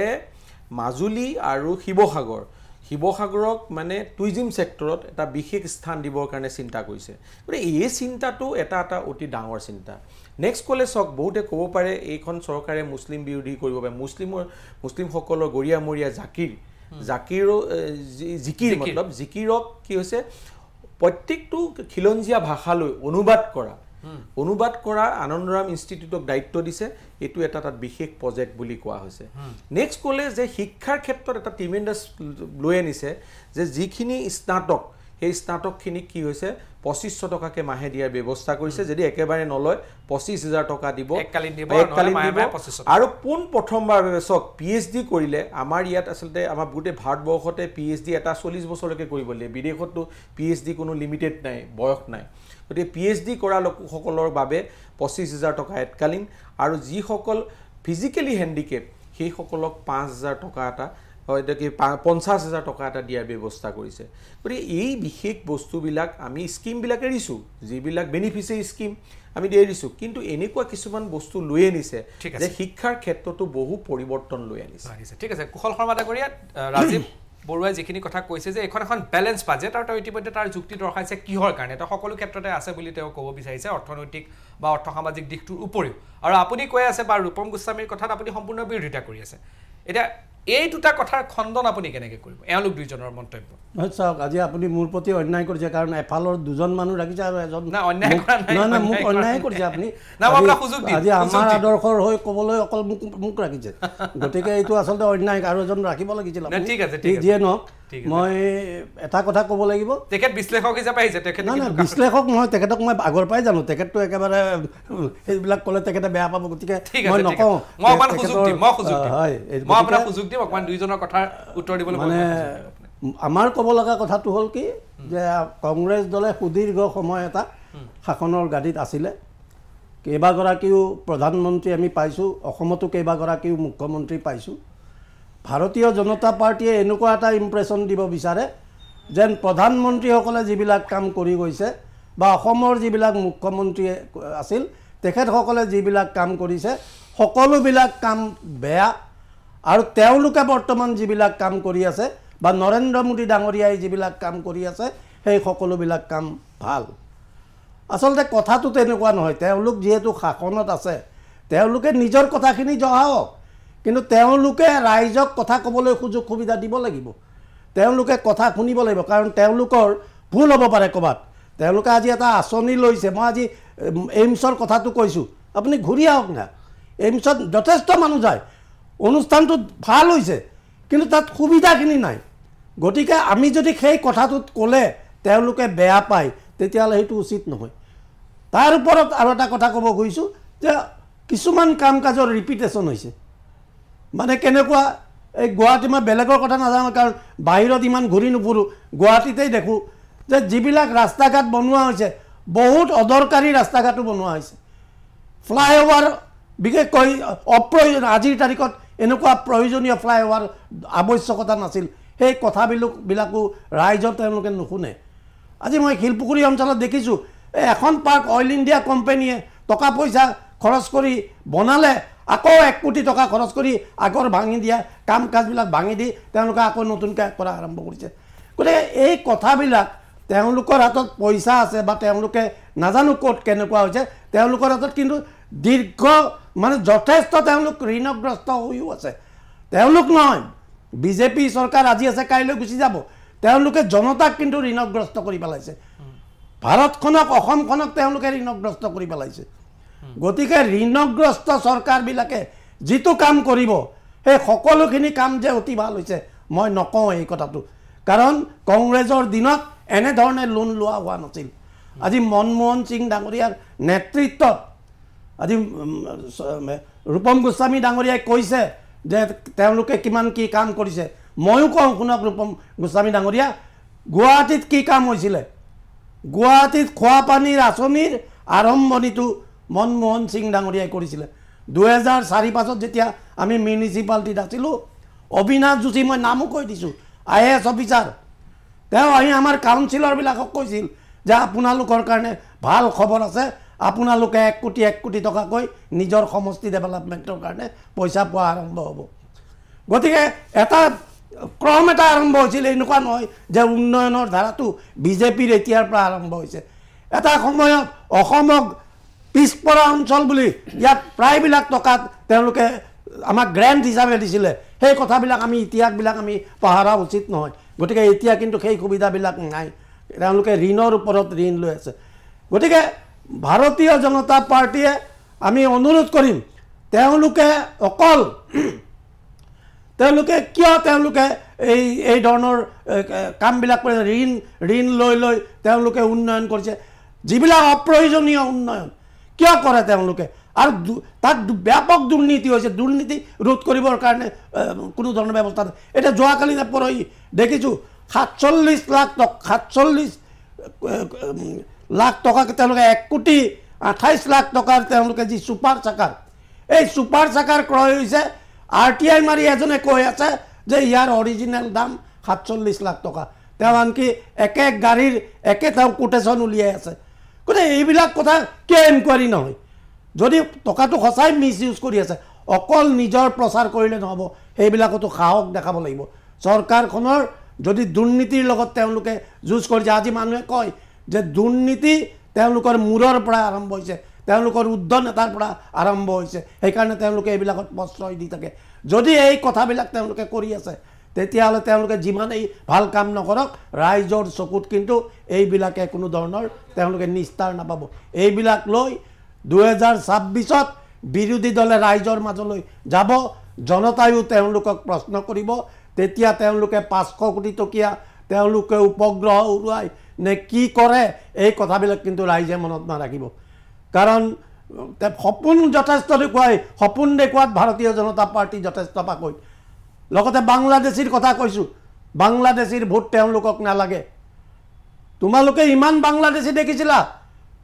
মাজুলী আৰু শিৱসাগৰক মানে টুৰিজিম সেক্টৰত এটা বিশেষ স্থান দিবৰ কাৰণে চিন্তা কৰিছে গতিকে এই চিন্তাটো এটা অতি ডাঙৰ চিন্তা নেক্সট কলে চক বহুতে ক'ব পাৰে এইখন চৰকাৰে মুছলিম বিৰোধী কৰিব পাৰে মুছলিমসকলৰ গৰিয়ামৰীয়া জিকিৰক কি হৈছে প্ৰত্যেকটো খিলঞ্জীয়া ভাষালৈ অনুবাদ কৰা আনন্দৰাম ইনষ্টিটিউটক দায়িত্ব দিছে এটো এটা তাত বিশেষ প্ৰজেক্ট বুলি কোৱা হৈছে নেক্সট কলে যে শিক্ষাৰ ক্ষেত্ৰত এটা ট্ৰিমেন্ডাছ লৈ আনিছে যে যিখিনি স্নাতক সেই স্নাতকখিনি কি হৈছে 2500 টকাকে মাহে দিয়াৰ ব্যৱস্থা কৰিছে যদি একেবাৰে নলয় 25000 টকা দিব এককালীন দিব আৰু পোন প্ৰথমবাৰ বেছক পিএইচডি কৰিলে আমাৰ ইয়াত আসলতে আমাৰ গোটে ভাৰতবৰ্ষতে পিএইচডি এটা 40 বছৰলৈকে কৰিব লাগে বিদেশতো পিএইচডি কোনো লিমিটেড নাই বয়স নাই গতিকে পিএইচডি কৰা লোকসকলৰ বাবে 25000 টকা এককালীন আৰু যিসকল ফিজিক্যালি হ্যান্ডিক্যাপ সেই সকলক 5000 টকা এটা হয়তো 50000 টকা এটা দিয়াৰ ব্যৱস্থা কৰিছে গতিকে এই বিশেষ বস্তুবিলাক আমি স্কিমবিলাক এৰিছো যিবিলাক বেনিফিচিয়াৰী স্কিম আমি দিছো কিন্তু এনেকুৱা কিছুমান বস্তু লৈ আনিছে যে শিক্ষাৰ ক্ষেত্ৰতো বহু পৰিৱৰ্তন লৈ আনিছে ঠিক আছে কুশল শৰ্মা ডাঙৰীয়া ৰাজীৱ বৰুৱাই যিখিনি কথা কৈছে যে এখন ব্যালেন্স বাজেট আৰু ইতিমধ্যে তাৰ যুক্তি দৰ্শাইছে কিহৰ কাৰণে এটা সকলো ক্ষেত্ৰতে আছে বুলি তেওঁ ক'ব বিচাৰিছে অৰ্থনৈতিক বা অৰ্থসামাজিক দিশটোৰ উপৰিও আৰু আপুনি কৈ আছে বা ৰূপম গোস্বামীৰ কথাত আপুনি সম্পূৰ্ণ বিৰোধিতা কৰি আছে এটা এই দুটা কথাৰ খণ্ডন আপুনি কেনেকৈ কৰিব এওঁলোক দুইজনৰ মন্তব্য নহয় চাওক আজি আপুনি মোৰ প্ৰতি অন্যায় কৰিছে কাৰণ এফালৰ দুজন মানুহ ৰাখিছে আৰু এজন না অন্যায় কৰা নাই না মোক অন্যায় কৰিছে আপুনি না আপোনাক সুযোগ দিম আজি আমাৰ আদৰ্শৰ হৈ ক'বলৈ অকল মোক ৰাখিছে গতিকে এইটো আচলতে অন্যায় আৰু এজন ৰাখিব লাগিছিল না ঠিক আছে যিয়ে নহওক মই এটা কথা ক'ব লাগিব তেখেত বিশ্লেষক হিচাপে আহিছে তেখেত না বিশ্লেষক নহয় তেখেতক মই আগৰ পৰাই জানো তেখেতটো একেবাৰে সেইবিলাক ক'লে তেখেতে বেয়া পাব গতিকে মই নকওঁ মই আপোনাক সুযোগ দিম মই আপোনাক সুযোগ দিম অকমান দুইজনৰ কথাৰ উত্তৰ দিবলৈ মানে আমাৰ ক'ব লগা কথাটো হ'ল কি যে কংগ্ৰেছ দলে সুদীৰ্ঘ সময় এটা শাসনৰ গাদীত আছিলে কেইবাগৰাকীও প্ৰধানমন্ত্ৰী আমি পাইছোঁ অসমতো কেইবাগৰাকীও মুখ্যমন্ত্ৰী পাইছোঁ ভাৰতীয় জনতা পাৰ্টিয়ে এনেকুৱা এটা ইমপ্ৰেশ্যন দিব বিচাৰে যেন প্ৰধানমন্ত্ৰীসকলে যিবিলাক কাম কৰি গৈছে বা অসমৰ যিবিলাক মুখ্যমন্ত্ৰী আছিল তেখেতসকলে যিবিলাক কাম কৰিছে সকলোবিলাক কাম বেয়া আৰু তেওঁলোকে বৰ্তমান যিবিলাক কাম কৰি আছে বা নৰেন্দ্ৰ মোদী ডাঙৰীয়াই যিবিলাক কাম কৰি আছে সেই সকলোবিলাক কাম ভাল আচলতে কথাটো তেনেকুৱা নহয় তেওঁলোক যিহেতু শাসনত আছে তেওঁলোকে নিজৰ কথাখিনি জহাওক কিন্তু তেওঁলোকে ৰাইজক কথা ক'বলৈ সুযোগ সুবিধা দিব লাগিব তেওঁলোকে কথা শুনিব লাগিব কাৰণ তেওঁলোকৰ ভুল হ'ব পাৰে ক'বাত তেওঁলোকে আজি এটা আঁচনি লৈছে মই আজি এইমছৰ কথাটো কৈছোঁ আপুনি ঘূৰি আহক না এইমছত যথেষ্ট মানুহ যায় অনুষ্ঠানটো ভাল হৈছে কিন্তু তাত সুবিধাখিনি নাই গতিকে আমি যদি সেই কথাটোত ক'লে তেওঁলোকে বেয়া পায় তেতিয়াহ'লে সেইটো উচিত নহয় তাৰ ওপৰত আৰু এটা কথা ক'ব খুজিছোঁ যে কিছুমান কাম কাজৰ ৰিপিটেশ্যন হৈছে মানে কেনেকুৱা এই গুৱাহাটী মই বেলেগৰ কথা নাজানো কাৰণ বাহিৰত ইমান ঘূৰি নুফুৰোঁ গুৱাহাটীতেই দেখোঁ যে যিবিলাক ৰাস্তা ঘাট বনোৱা হৈছে বহুত অদৰকাৰী ৰাস্তা ঘাটো বনোৱা হৈছে ফ্লাইঅভাৰ বিশেষকৈ অপ্ৰয়োজন আজিৰ তাৰিখত এনেকুৱা প্ৰয়োজনীয় ফ্লাইঅভাৰ আৱশ্যকতা নাছিল সেই কথাবিলাকো ৰাইজৰ তেওঁলোকে নুশুনে আজি মই শিলপুখুৰী অঞ্চলত দেখিছোঁ এখন পাৰ্ক অইল ইণ্ডিয়া কোম্পানীয়ে টকা পইচা খৰচ কৰি বনালে আকৌ 1 কোটি টকা খৰচ কৰি আগৰ ভাঙি দিয়া কাম কাজবিলাক ভাঙি দি তেওঁলোকে আকৌ নতুনকৈ কৰা আৰম্ভ কৰিছে গতিকে এই কথাবিলাক তেওঁলোকৰ হাতত পইচা আছে বা তেওঁলোকে নাজানো ক'ত কেনেকুৱা হৈছে তেওঁলোকৰ হাতত কিন্তু দীৰ্ঘ মানে যথেষ্ট তেওঁলোক ঋণগ্ৰস্ত হৈও আছে তেওঁলোক নহয় বিজেপি চৰকাৰ আজি আছে কাইলৈ গুচি যাব তেওঁলোকে জনতাক কিন্তু ঋণগ্ৰস্ত কৰি পেলাইছে ভাৰতখনক অসমখনক তেওঁলোকে ঋণগ্ৰস্ত কৰি পেলাইছে গতিকে ঋণগ্ৰস্ত চৰকাৰবিলাকে যিটো কাম কৰিব সেই সকলোখিনি কাম যে অতি ভাল হৈছে মই নকওঁ এই কথাটো কাৰণ কংগ্ৰেছৰ দিনত এনেধৰণে লোন লোৱা হোৱা নাছিল আজি মনমোহন সিং ডাঙৰীয়াৰ নেতৃত্বত আজি ৰূপম গোস্বামী ডাঙৰীয়াই কৈছে যে তেওঁলোকে কিমান কি কাম কৰিছে ময়ো কওঁ শুনক ৰূপম গোস্বামী ডাঙৰীয়া গুৱাহাটীত কি কাম হৈছিলে গুৱাহাটীত খোৱা পানীৰ আঁচনিৰ আৰম্ভণিটো মনমোহন সিং ডাঙৰীয়াই কৰিছিলে 2004-5 যেতিয়া আমি মিউনিচিপালিটিত আছিলোঁ অবিনাশ যোশী মই নামো কৈ দিছোঁ IAS অফিচাৰ তেওঁ আহি আমাৰ কাউন্সিলৰবিলাকক কৈছিল যে আপোনালোকৰ কাৰণে ভাল খবৰ আছে আপোনালোকে 1 কোটি টকাকৈ নিজৰ সমষ্টি ডেভেলপমেণ্টৰ কাৰণে পইচা পোৱা আৰম্ভ হ'ব গতিকে এটা ক্ৰম এটা আৰম্ভ হৈছিল এনেকুৱা নহয় যে উন্নয়নৰ ধাৰাটো বিজেপিৰ এতিয়াৰ পৰা আৰম্ভ হৈছে এটা সময়ত অসমক পিছপৰা অঞ্চল বুলি ইয়াত প্ৰায়বিলাক টকাত তেওঁলোকে আমাক গ্ৰেণ্ট হিচাপে দিছিলে সেই কথাবিলাক আমি ইতিহাসবিলাক আমি পাহৰা উচিত নহয় গতিকে এতিয়া কিন্তু সেই সুবিধাবিলাক নাই তেওঁলোকে ঋণৰ ওপৰত ঋণ লৈ আছে গতিকে ভাৰতীয় জনতা পাৰ্টিয়ে আমি অনুৰোধ কৰিম তেওঁলোকে অকল তেওঁলোকে কিয় তেওঁলোকে এই ধৰণৰ কামবিলাক কৰে ঋণ লৈ লৈ তেওঁলোকে উন্নয়ন কৰিছে যিবিলাক অপ্ৰয়োজনীয় উন্নয়ন কিয় কৰে তেওঁলোকে আৰু তাত ব্যাপক দুৰ্নীতি হৈছে দুৰ্নীতি ৰোধ কৰিবৰ কাৰণে কোনো ধৰণৰ ব্যৱস্থা নাই এতিয়া যোৱাকালি পৰহি দেখিছোঁ 47 লাখ টকাকে তেওঁলোকে 1,28,00,000 টকাৰ তেওঁলোকে যি ছুপাৰ চাকাৰ এই ছুপাৰ চাকাৰ ক্ৰয় হৈছে RTI মাৰি এজনে কৈ আছে যে ইয়াৰ অৰিজিনেল দাম 47 লাখ টকা তেওঁ আনকি একে গাড়ীৰ একে তেওঁ কোটেশ্যন উলিয়াই আছে গতিকে এইবিলাক কথা কিয় এনকুৱাৰী নহয় যদি টকাটো সঁচাই মিছ ইউজ কৰি আছে অকল নিজৰ প্ৰচাৰ কৰিলে নহ'ব সেইবিলাকতো সাহস দেখাব লাগিব চৰকাৰখনৰ যদি দুৰ্নীতিৰ লগত তেওঁলোকে যুঁজ কৰিছে আজি মানুহে কয় যে দুৰ্নীতি তেওঁলোকৰ মূৰৰ পৰা আৰম্ভ হৈছে তেওঁলোকৰ উদ্ধ নেতাৰ পৰা আৰম্ভ হৈছে সেইকাৰণে তেওঁলোকে এইবিলাকত প্ৰশ্ৰয় দি থাকে যদি এই কথাবিলাক তেওঁলোকে কৰি আছে তেতিয়াহ'লে তেওঁলোকে যিমানেই ভাল কাম নকৰক ৰাইজৰ চকুত কিন্তু এইবিলাকে কোনো ধৰণৰ তেওঁলোকে নিস্তাৰ নাপাব এইবিলাক লৈ 2026ত বিৰোধী দলে ৰাইজৰ মাজলৈ যাব জনতায়ো তেওঁলোকক প্ৰশ্ন কৰিব তেতিয়া তেওঁলোকে 500 কোটি টকীয়া তেওঁলোকে উপগ্ৰহ উৰুৱাই নে কি কৰে এই কথাবিলাক কিন্তু ৰাইজে মনত নাৰাখিব কাৰণ সপোন যথেষ্ট দেখুৱাই সপোন দেখুৱাত ভাৰতীয় জনতা পাৰ্টি যথেষ্ট পাকৈত লগতে বাংলাদেশীৰ কথা কৈছোঁ বাংলাদেশীৰ ভোট তেওঁলোকক নালাগে তোমালোকে ইমান বাংলাদেশী দেখিছিলা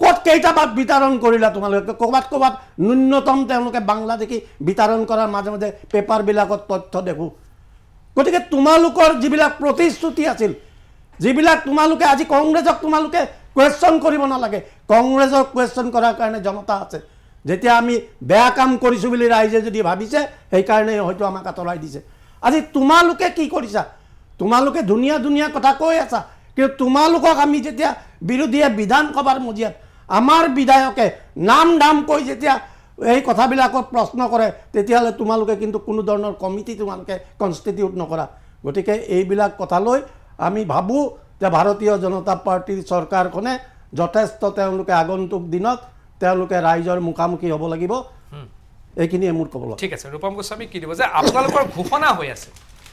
ক'ত কেইটা বিতৰণ কৰিলা তোমালোকে ক'ৰবাত ন্যূনতম তেওঁলোকে বাংলাদেশী বিতৰণ কৰাৰ মাজে মাজে পেপাৰবিলাকত তথ্য দেখোঁ গতিকে তোমালোকৰ যিবিলাক প্ৰতিশ্ৰুতি আছিল যিবিলাক তোমালোকে আজি কংগ্ৰেছক তোমালোকে কুৱেশ্যন কৰিব নালাগে কংগ্ৰেছক কুৱেশ্যন কৰাৰ কাৰণে জনতা আছে যেতিয়া আমি বেয়া কাম কৰিছোঁ বুলি ৰাইজে যদি ভাবিছে সেইকাৰণে হয়তো আমাক আঁতৰাই দিছে আজি তোমালোকে কি কৰিছা তোমালোকে ধুনীয়া কথা কৈ আছা কিন্তু তোমালোকক আমি যেতিয়া বিৰোধীয়ে বিধানসভাৰ মজিয়াত আমাৰ বিধায়কে নাম কৈ যেতিয়া এই কথাবিলাকত প্ৰশ্ন কৰে তেতিয়াহ'লে তোমালোকে কিন্তু কোনো ধৰণৰ কমিটি তোমালোকে কনষ্টিটিউট নকৰা গতিকে এইবিলাক কথা লৈ আমি ভাবোঁ যে ভাৰতীয় জনতা পাৰ্টিৰ চৰকাৰখনে যথেষ্ট তেওঁলোকে আগন্তুক দিনত তেওঁলোকে ৰাইজৰ মুখামুখি হ'ব লাগিব এইখিনিয়ে মোৰ ক'বলৈ ঠিক আছে ৰূপম গোস্বামী কি দিব যে আপোনালোকৰ ঘোষণা হৈ আছে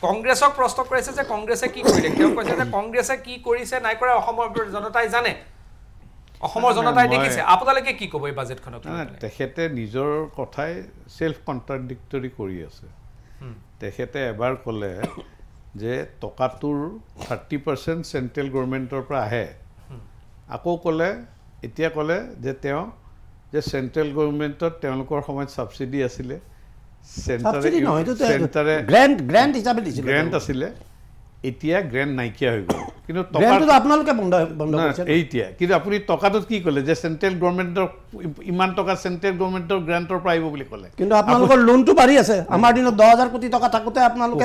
কংগ্ৰেছক প্ৰশ্ন কৰিছে যে কংগ্ৰেছে কি কৰিলে তেওঁ কৈছে যে কংগ্ৰেছে কি কৰিছে নাই কৰা অসমৰ জনতাই জানে অসমৰ জনতাই দেখিছে আপোনালোকে কি ক'ব এই বাজেটখনক তেখেতে নিজৰ কথাই সেলফ কন্ট্ৰাডিক্টৰি কৰি আছে তেখেতে এবাৰ ক'লে যে টকাটোৰ 30% চেণ্ট্ৰেল গভৰ্ণমেণ্টৰ পৰা আহে আকৌ ক'লে এতিয়া ক'লে যে তেওঁ যে চেণ্ট্ৰেল গভৰ্ণমেণ্টত তেওঁলোকৰ সময়ত ছাবচিডি আছিলে চেণ্টাৰে গ্ৰেণ্ট আছিলে এতিয়া গ্ৰেণ্ট নাইকিয়া হৈ গ'ল কিন্তু আপোনালোকে এতিয়া কিন্তু আপুনি টকাটোত কি ক'লে যে চেণ্ট্ৰেল গভৰ্ণমেণ্টৰ ইমান টকা চেণ্ট্ৰেল গভৰ্ণমেণ্টৰ গ্ৰেণ্টৰ পৰা আহিব বুলি ক'লে কিন্তু আপোনালোকৰ লোনটো বাঢ়ি আছে আমাৰ দিনত 10,000 কোটি টকা থাকোঁতে আপোনালোকে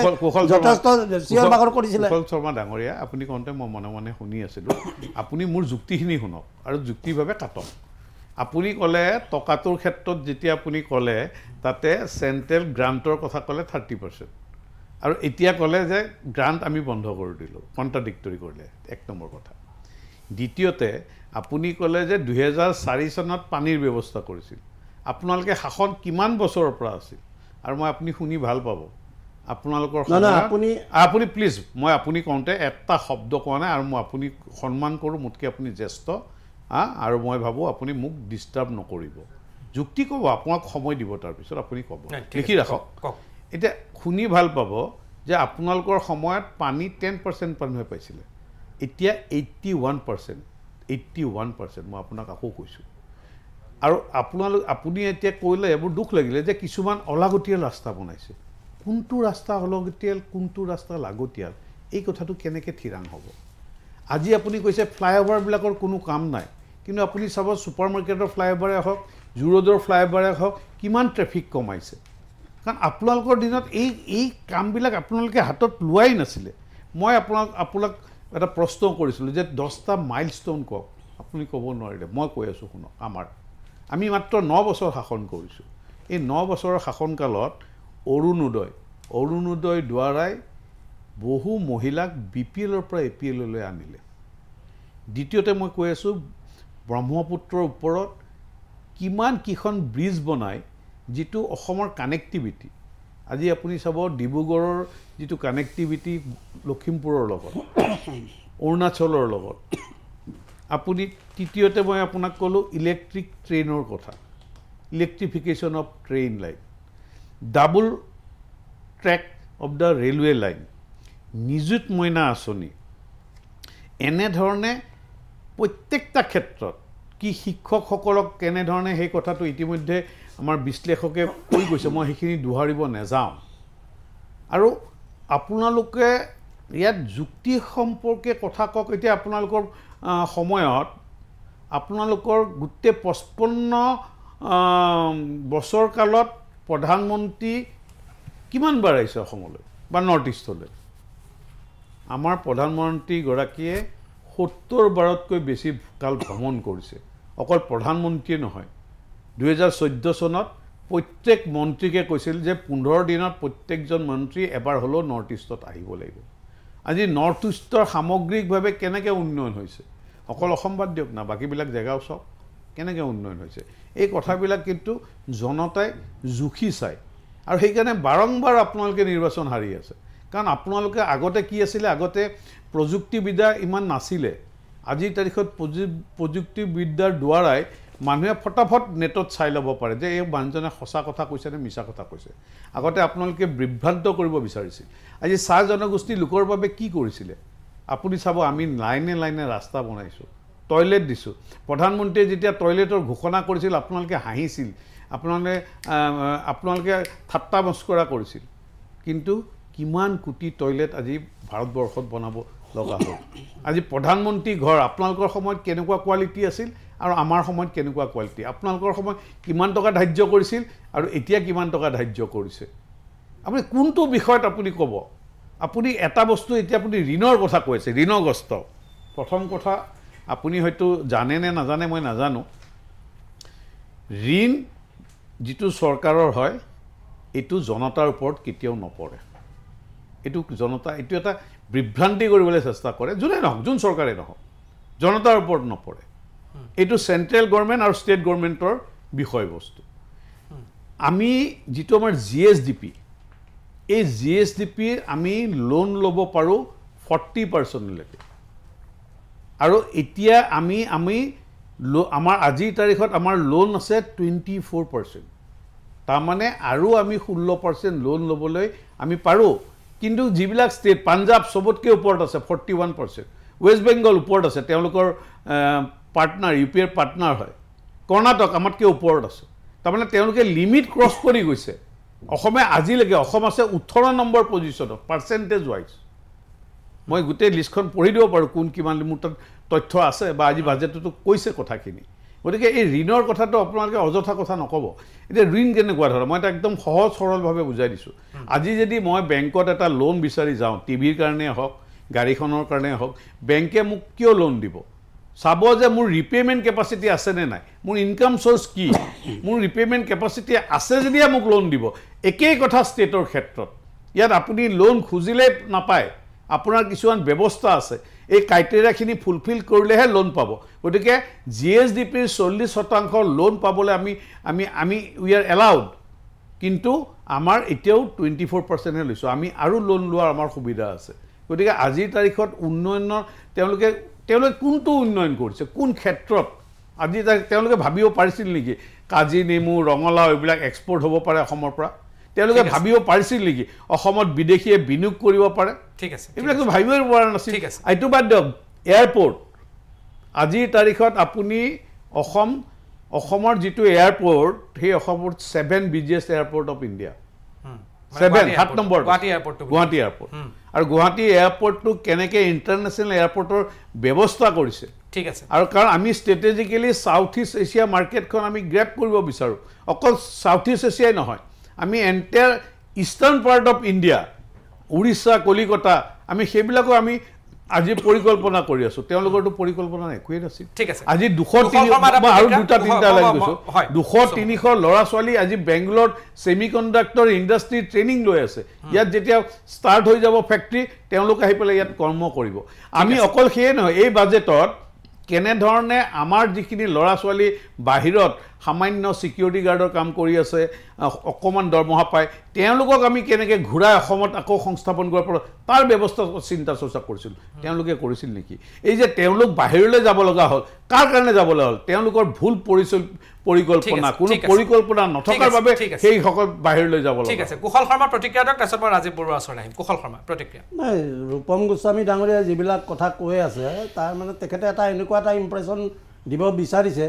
যথেষ্ট চিঞৰ বাখৰ কৰিছিলে কুশল শৰ্মা ডাঙৰীয়া আপুনি কওঁতে মই মনে মনে শুনি আছিলোঁ আপুনি মোৰ যুক্তিখিনি শুনক আৰু যুক্তিভাৱে কাটক আপুনি ক'লে টকাটোৰ ক্ষেত্ৰত যেতিয়া আপুনি ক'লে তাতে চেণ্ট্ৰেল গ্ৰাণ্টৰ কথা ক'লে 30% আৰু এতিয়া ক'লে যে গ্ৰাণ্ট আমি বন্ধ কৰি দিলোঁ কণ্ট্ৰাডিক্টৰি কৰিলে এক নম্বৰ কথা দ্বিতীয়তে আপুনি ক'লে যে 2004 চনত পানীৰ ব্যৱস্থা কৰিছিল আপোনালোকে শাসন কিমান বছৰৰ পৰা আছিল আৰু মই আপুনি শুনি ভাল পাব আপোনালোকৰ আপুনি প্লিজ মই আপুনি কওঁতে এটা শব্দ কোৱা নাই আৰু মই আপুনি সন্মান কৰোঁ মোতকৈ আপুনি জ্যেষ্ঠ আৰু মই ভাবোঁ আপুনি মোক ডিষ্টাৰ্ব নকৰিব যুক্তি ক'ব আপোনাক সময় দিব তাৰপিছত আপুনি ক'ব লিখি ৰাখক এতিয়া শুনি ভাল পাব যে আপোনালোকৰ সময়ত পানী 10% মানুহে পাইছিলে এতিয়া 81% মই আপোনাক আকৌ কৈছোঁ আৰু আপুনি এতিয়া কৈলে এইবোৰ দুখ লাগিলে যে কিছুমান অলাগতিয়াল ৰাস্তা বনাইছে কোনটো ৰাস্তা অলাগতিয়াল কোনটো ৰাস্তা লাগতিয়াল এই কথাটো কেনেকৈ থিৰাং হ'ব আজি আপুনি কৈছে ফ্লাইঅভাৰবিলাকৰ কোনো কাম নাই কিন্তু আপুনি চাব ছুপাৰ মাৰ্কেটৰ ফ্লাইঅভাৰে হওক জু ৰোডৰ ফ্লাইঅভাৰে হওক কিমান ট্ৰেফিক কমাইছে কাৰণ আপোনালোকৰ দিনত এই কামবিলাক আপোনালোকে হাতত লোৱাই নাছিলে মই আপোনাক এটা প্ৰশ্ন কৰিছিলোঁ যে 10টা মাইলষ্টোন কওক আপুনি ক'ব নোৱাৰিলে মই কৈ আছোঁ শুনক আমি মাত্ৰ 9 বছৰ শাসন কৰিছোঁ এই 9 বছৰৰ শাসনকালত অৰুণোদয় দ্বাৰাই বহু মহিলাক BPLৰ পৰা APLলৈ আনিলে দ্বিতীয়তে মই কৈ আছোঁ ব্ৰহ্মপুত্ৰৰ ওপৰত কিমান কিখন ব্ৰিজ বনাই যিটো অসমৰ কানেক্টিভিটি আজি আপুনি চাব ডিব্ৰুগড়ৰ যিটো কানেক্টিভিটি লখিমপুৰৰ লগত অৰুণাচলৰ লগত আপুনি তৃতীয়তে মই আপোনাক ক'লোঁ ইলেক্ট্ৰিক ট্ৰেইনৰ কথা electrification of train line double track of the railway line নিযুত মইনা আঁচনি এনেধৰণে প্ৰত্যেকটা ক্ষেত্ৰত কি শিক্ষকসকলক কেনেধৰণে সেই কথাটো ইতিমধ্যে আমাৰ বিশ্লেষকে কৈ গৈছে মই সেইখিনি দোহাৰিব নাযাওঁ আৰু আপোনালোকে ইয়াত যুক্তি সম্পৰ্কে কথা কওক এতিয়া আপোনালোকৰ সময়ত আপোনালোকৰ গোটেই 55 বছৰ কালত প্ৰধানমন্ত্ৰী কিমানবাৰ আহিছে অসমলৈ বা নৰ্থ ইষ্টলৈ আমাৰ প্ৰধানমন্ত্ৰীগৰাকীয়ে 70 বাৰতকৈ বেছি কাল ভ্ৰমণ কৰিছে অকল প্ৰধানমন্ত্ৰীয়ে নহয় 2014 চনত প্ৰত্যেক মন্ত্ৰীকে কৈছিল যে 15 দিনত প্ৰত্যেকজন মন্ত্ৰী এবাৰ হলেও নৰ্থ ইষ্টত আহিব লাগিব আজি নৰ্থ ইষ্টৰ সামগ্ৰিকভাৱে কেনেকৈ উন্নয়ন হৈছে অকল অসম বাদ দিয়ক না বাকিবিলাক জেগাও সব কেনেকৈ উন্নয়ন হৈছে এই কথাবিলাক কিন্তু জনতাই জুখি চায় আৰু সেইকাৰণে বাৰংবাৰ আপোনালোকে নিৰ্বাচন হাৰি আছে কাৰণ আপোনালোকে আগতে কি আছিলে আগতে প্ৰযুক্তিবিদ্যা ইমান নাছিলে আজিৰ তাৰিখত প্ৰযুক্তিবিদ্যাৰ দ্বাৰাই মানুহে ফটাফট নেটত চাই ল'ব পাৰে যে এই মানুহজনে সঁচা কথা কৈছে নে মিছা কথা কৈছে আগতে আপোনালোকে বিভ্ৰান্ত কৰিব বিচাৰিছিল আজি চাহ জনগোষ্ঠী লোকৰ বাবে কি কৰিছিলে আপুনি চাব আমি লাইনে ৰাস্তা বনাইছোঁ টয়লেট দিছোঁ প্ৰধানমন্ত্ৰীয়ে যেতিয়া টয়লেটৰ ঘোষণা কৰিছিল আপোনালোকে হাঁহিছিল আপোনালোকে ঠাট্টা মস্কৰা কৰিছিল কিন্তু কিমান কোটি টয়লেট আজি ভাৰতবৰ্ষত বনাব লগা হ'ল আজি প্ৰধানমন্ত্ৰী ঘৰ আপোনালোকৰ সময়ত কেনেকুৱা কোৱালিটি আছিল আৰু আমাৰ সময়ত কেনেকুৱা কোৱালিটি আপোনালোকৰ সময়ত কিমান টকা ধাৰ্য কৰিছিল আৰু এতিয়া কিমান টকা ধাৰ্য কৰিছে আপুনি কোনটো বিষয়ত আপুনি ক'ব আপুনি এটা বস্তু এতিয়া আপুনি ঋণৰ কথা কৈছে ঋণগ্ৰস্ত প্ৰথম কথা আপুনি হয়তো জানে নে নাজানে মই নাজানো ঋণ যিটো চৰকাৰৰ হয় এইটো জনতাৰ ওপৰত কেতিয়াও নপৰে এইটো জনতা এইটো এটা বিভ্ৰান্তি কৰিবলৈ চেষ্টা কৰে যোনে নহওক যোন চৰকাৰে নহওক জনতাৰ ওপৰত নপৰে এইটো চেন্ট্ৰেল গভৰ্ণমেণ্ট আৰু ষ্টেট গভৰ্ণমেণ্টৰ বিষয়বস্তু আমি যিটো আমাৰ GSDP এই GSDP আমি লোন ল'ব পাৰোঁ 40% লৈকে আৰু এতিয়া আমি আমাৰ আজিৰ তাৰিখত আমাৰ লোন আছে 24% তাৰমানে আৰু আমি 16% লোন ল'বলৈ আমি পাৰোঁ কিন্তু যিবিলাক ষ্টেট পাঞ্জাব সবতকৈ ওপৰত আছে 41% ৱেষ্ট বেংগল ওপৰত আছে তেওঁলোকৰ পাৰ্টনাৰ UPৰ পাৰ্টনাৰ হয় কৰ্ণাটক আমাতকৈ ওপৰত আছে তাৰমানে তেওঁলোকে লিমিট ক্ৰছ কৰি গৈছে অসমে আজিলৈকে অসম আছে 18 নম্বৰ পজিশ্যনত পাৰ্চেণ্টেজ ৱাইজ মই গোটেই লিষ্টখন পঢ়ি দিব পাৰোঁ কোন কিমান মোৰ তাত তথ্য আছে বা আজি বাজেটটো কৈছে কথাখিনি গতিকে এই ঋণৰ কথাটো আপোনালোকে অযথা কথা নক'ব এতিয়া ঋণ কেনেকুৱা ধৰণৰ মই এটা একদম সহজ সৰলভাৱে বুজাই দিছোঁ আজি যদি মই বেংকত এটা লোন বিচাৰি যাওঁ টিভিৰ কাৰণে হওক গাড়ীখনৰ কাৰণে হওক বেংকে মোক কিয় লোন দিব চাব যে মোৰ ৰিপেমেণ্ট কেপাচিটি আছে নে নাই মোৰ ইনকাম সোৰ্স কি মোৰ ৰিপেমেণ্ট কেপাচিটি আছে যদিহে মোক লোন দিব একেই কথা ষ্টেটৰ ক্ষেত্ৰত ইয়াত আপুনি লোন খুজিলে নাপায় আপোনাৰ কিছুমান ব্যৱস্থা আছে এই ক্ৰাইটেৰিয়াখিনি ফুলফিল কৰিলেহে লোন পাব গতিকে GSDPৰ 40% লোন পাবলৈ আমি উই আৰ এলাউড কিন্তু আমাৰ এতিয়াও 24% লৈছোঁ আমি আৰু লোন লোৱাৰ আমাৰ সুবিধা আছে গতিকে আজিৰ তাৰিখত উন্নয়নৰ তেওঁলোকে কোনটো উন্নয়ন কৰিছে কোন ক্ষেত্ৰত আজি তেওঁলোকে ভাবিব পাৰিছিল নেকি কাজি নেমু ৰঙালাও এইবিলাক এক্সপৰ্ট হ'ব পাৰে অসমৰ পৰা তেওঁলোকে ভাবিব পাৰিছিল নেকি অসমত বিদেশীয়ে বিনিয়োগ কৰিব পাৰে ঠিক আছে এইবিলাকতো ভাবিবই পৰা নাছিল এইটো বাদ দিয়ক এয়াৰপৰ্ট আজিৰ তাৰিখত আপুনি অসমৰ যিটো এয়াৰপৰ্ট সেই অসমৰ 7 biggest airport of India 7 number Guwahati airport আৰু গুৱাহাটী এয়াৰপৰ্টটো কেনেকৈ ইণ্টাৰনেশ্যনেল এয়াৰপৰ্টৰ ব্যৱস্থা কৰিছে ঠিক আছে আৰু কাৰণ আমি ষ্ট্ৰেটেজিকেলি সাউথ ইষ্ট এছিয়া মাৰ্কেটখন আমি গ্ৰেপ কৰিব বিচাৰোঁ অকল সাউথ ইষ্ট এছিয়াই নহয় আমি entire eastern part of India Orissa Calcutta আমি সেইবিলাকো আমি আজি পৰিকল্পনা কৰি আছো তেওঁলোকৰটো পৰিকল্পনা একোৱেই নাছিল ঠিক আছে আজি 200 আৰু দুটা তিনিটা লাগি গৈছো 200-300 ল'ৰা ছোৱালী আজি বেংগলোৰত সেমিকণ্ডাক্টৰ ইণ্ডাষ্ট্ৰি ট্ৰেইনিং লৈ আছে ইয়াত যেতিয়া ষ্টাৰ্ট হৈ যাব ফেক্টৰী তেওঁলোক আহি পেলাই ইয়াত কৰ্ম কৰিব আমি অকল সেয়ে নহয় এই বাজেটত কেনেধৰণে আমাৰ যিখিনি ল'ৰা ছোৱালী বাহিৰত সামান্য সিকিউৰিটি গাৰ্ডৰ কাম কৰি আছে অকমান দৰমহা পায় তেওঁলোকক আমি কেনেকৈ ঘূৰাই অসমত আকৌ সংস্থাপন কৰাৰ পৰা তাৰ ব্যৱস্থা চিন্তা চৰ্চা কৰিছিল তেওঁলোকে কৰিছিল নেকি এই যে তেওঁলোক বাহিৰলৈ যাব লগা হ'ল কাৰ কাৰণে যাবলৈ হ'ল তেওঁলোকৰ ভুল পৰিকল্পনা কোনো পৰিকল্পনা নথকাৰ বাবে সেই সকল বাহিৰলৈ যাব লগা ঠিক আছে কুশল শৰ্মা প্ৰতিক্ৰিয়া দিয়ক তাৰপিছত মই ৰাজীৱ বৰুৱা ওচৰলৈ আহিম কুশল শৰ্মা প্ৰতিক্ৰিয়া নাই ৰূপম গোস্বামী ডাঙৰীয়া যিবিলাক কথা কৈ আছে তাৰ মানে তেখেতে এটা এনেকুৱা এটা ইম্প্ৰেশ্যন দিব বিচাৰিছে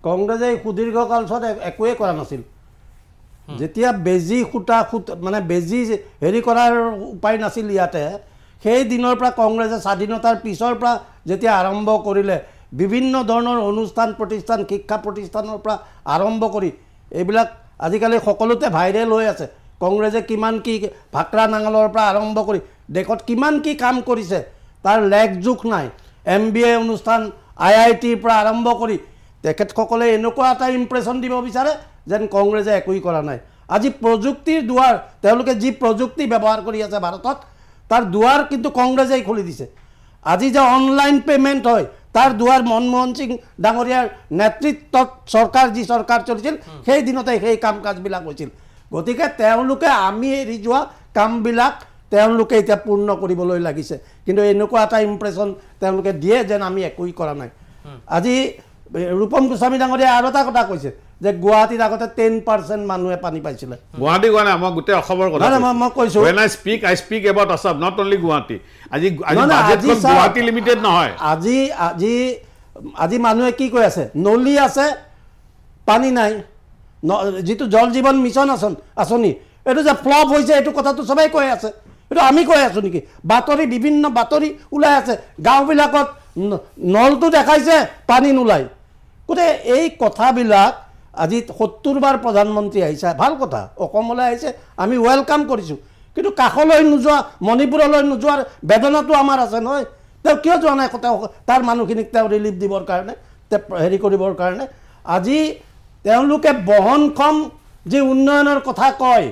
কংগ্ৰেছে সুদীৰ্ঘকালত একোৱেই কৰা নাছিল যেতিয়া বেজী সূতা মানে বেজী হেৰি কৰাৰ উপায় নাছিল ইয়াতে সেই দিনৰ পৰা কংগ্ৰেছে স্বাধীনতাৰ পিছৰ পৰা যেতিয়া আৰম্ভ কৰিলে বিভিন্ন ধৰণৰ অনুষ্ঠান প্ৰতিষ্ঠান শিক্ষা প্ৰতিষ্ঠানৰ পৰা আৰম্ভ কৰি এইবিলাক আজিকালি সকলোতে ভাইৰেল হৈ আছে কংগ্ৰেছে কিমান কি ভাকৰা নাঙলৰ পৰা আৰম্ভ কৰি দেশত কিমান কি কাম কৰিছে তাৰ লেখ জোখ নাই MBA অনুষ্ঠান IITৰ পৰা আৰম্ভ কৰি তেখেতসকলে এনেকুৱা এটা ইম্প্ৰেশ্যন দিব বিচাৰে যেন কংগ্ৰেছে একোই কৰা নাই আজি প্ৰযুক্তিৰ দুৱাৰ তেওঁলোকে যি প্ৰযুক্তি ব্যৱহাৰ কৰি আছে ভাৰতত তাৰ দুৱাৰ কিন্তু কংগ্ৰেছেই খুলি দিছে আজি যে অনলাইন পেমেণ্ট হয় তাৰ দুৱাৰ মনমোহন সিং ডাঙৰীয়াৰ নেতৃত্বত চৰকাৰ যি চৰকাৰ চলিছিল সেই দিনতে সেই কাম কাজবিলাক হৈছিল গতিকে তেওঁলোকে আমি এৰি যোৱা কামবিলাক তেওঁলোকে এতিয়া পূৰ্ণ কৰিবলৈ লাগিছে কিন্তু এনেকুৱা এটা ইম্প্ৰেশ্যন তেওঁলোকে দিয়ে যেন আমি একোই কৰা নাই আজি ৰূপম গোস্বামী ডাঙৰীয়া আৰু এটা কথা কৈছে যে গুৱাহাটীত আগতে 10% মানুহে পানী পাইছিলে গুৱাহাটী কোৱা নাই মই গোটেই অসমৰ কথা মই কৈছো when I speak about Assam not only Guwahati আজি বাজেটখন গুৱাহাটী লিমিটেড নহয় আজি মানুহে কি কৈ আছে নলী আছে পানী নাই যিটো জল জীৱন মিছন আঁচনি এইটো যে ফ্লপ হৈছে এইটো কথাটো সবাই কৈ আছে এইটো আমি কৈ আছো নেকি বাতৰি বিভিন্ন বাতৰি ওলাই আছে গাঁওবিলাকত নলটো দেখাইছে পানী নোলাই গতিকে এই কথাবিলাক আজি 70বাৰ প্ৰধানমন্ত্ৰী আহিছে ভাল কথা অসমলৈ আহিছে আমি ওয়েলকাম কৰিছোঁ কিন্তু কাষলৈ নোযোৱা মণিপুৰলৈ নোযোৱাৰ বেদনাটো আমাৰ আছে নহয় তেওঁ কিয় যোৱা নাই তাৰ মানুহখিনিক তেওঁ ৰিলিফ দিবৰ কাৰণে হেৰি কৰিবৰ কাৰণে আজি তেওঁলোকে বহনক্ষম যি উন্নয়নৰ কথা কয়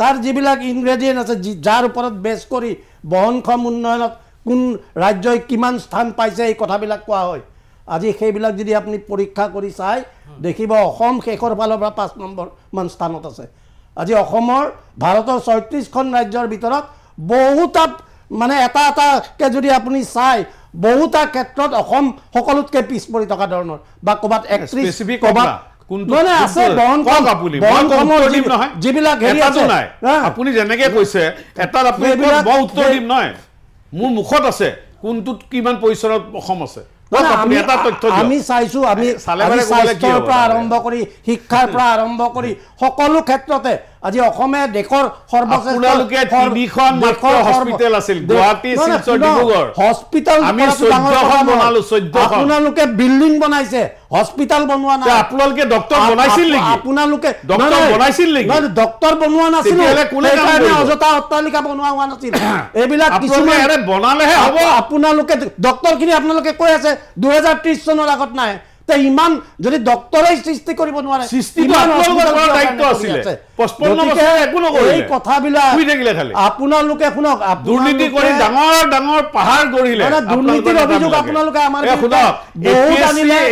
তাৰ যিবিলাক ইনগ্ৰেডিয়েণ্ট আছে যাৰ ওপৰত বেছ কৰি বহনক্ষম উন্নয়নত কোন ৰাজ্যই কিমান স্থান পাইছে এই কথাবিলাক কোৱা হয় আজি সেইবিলাক যদি আপুনি পৰীক্ষা কৰি চাই দেখিব অসম শেষৰ ফালৰ পৰা 5 নম্বৰ মান স্থানত আছে আজি অসমৰ ভাৰতৰ 36খন ৰাজ্যৰ ভিতৰত বহুতা মানে এটাকে যদি আপুনি চাই বহুতা ক্ষেত্ৰত অসম সকলোতকৈ পিছ পৰি থকা ধৰণৰ বা ক'বাত 31 ক'বাত কোনটো আছে বহনক্ষম যিবিলাক হেৰি আছে আপুনি যেনেকৈ কৈছে এটাত আপুনি উত্তৰ দিম নহয় মোৰ মুখত আছে কোনটোত কিমান পজিশ্যনত অসম আছে আমি চাইছো আমি স্বাস্থ্যৰ পৰা আৰম্ভ কৰি শিক্ষাৰ পৰা আৰম্ভ কৰি সকলো ক্ষেত্ৰতে আজি অসমে দেশৰ সৰ্বশ্ৰেষ্ঠ হস্পিটেল আছিল গুৱাহাটী শিলচৰ ডিব্ৰুগড় হস্পিটেল আমি 14খন বনালো 14খন আপোনালোকে বিল্ডিং বনাইছে হস্পিটেল বনোৱা নাই আপোনালোকে ডক্টৰ বনাইছিল নেকি আপোনালোকে ডক্টৰ বনাইছিল নেকি ডক্টৰ বনোৱা নাছিল সেইকাৰণে অযথা অট্টালিকা বনোৱা হোৱা নাছিল এইবিলাক কিছুমান বনালেহে হ'ব আপোনালোকে ডক্টৰখিনি আপোনালোকে কৈ আছে 2030 চনৰ আগত নাই তে ইমান যদি ডক্টৰেই সৃষ্টি কৰিব নোৱাৰে দায়িত্ব আছিলে 55 বছৰ একো নকৰিলে এই কথাবিলাক শুই থাকিলে খালি আপোনালোকে শুনক দুৰ্নীতি কৰি ডাঙৰ ডাঙৰ পাহাৰ গঢ়িলে দুৰ্নীতিৰ অভিযোগ আপোনালোকে আমাৰ শুনক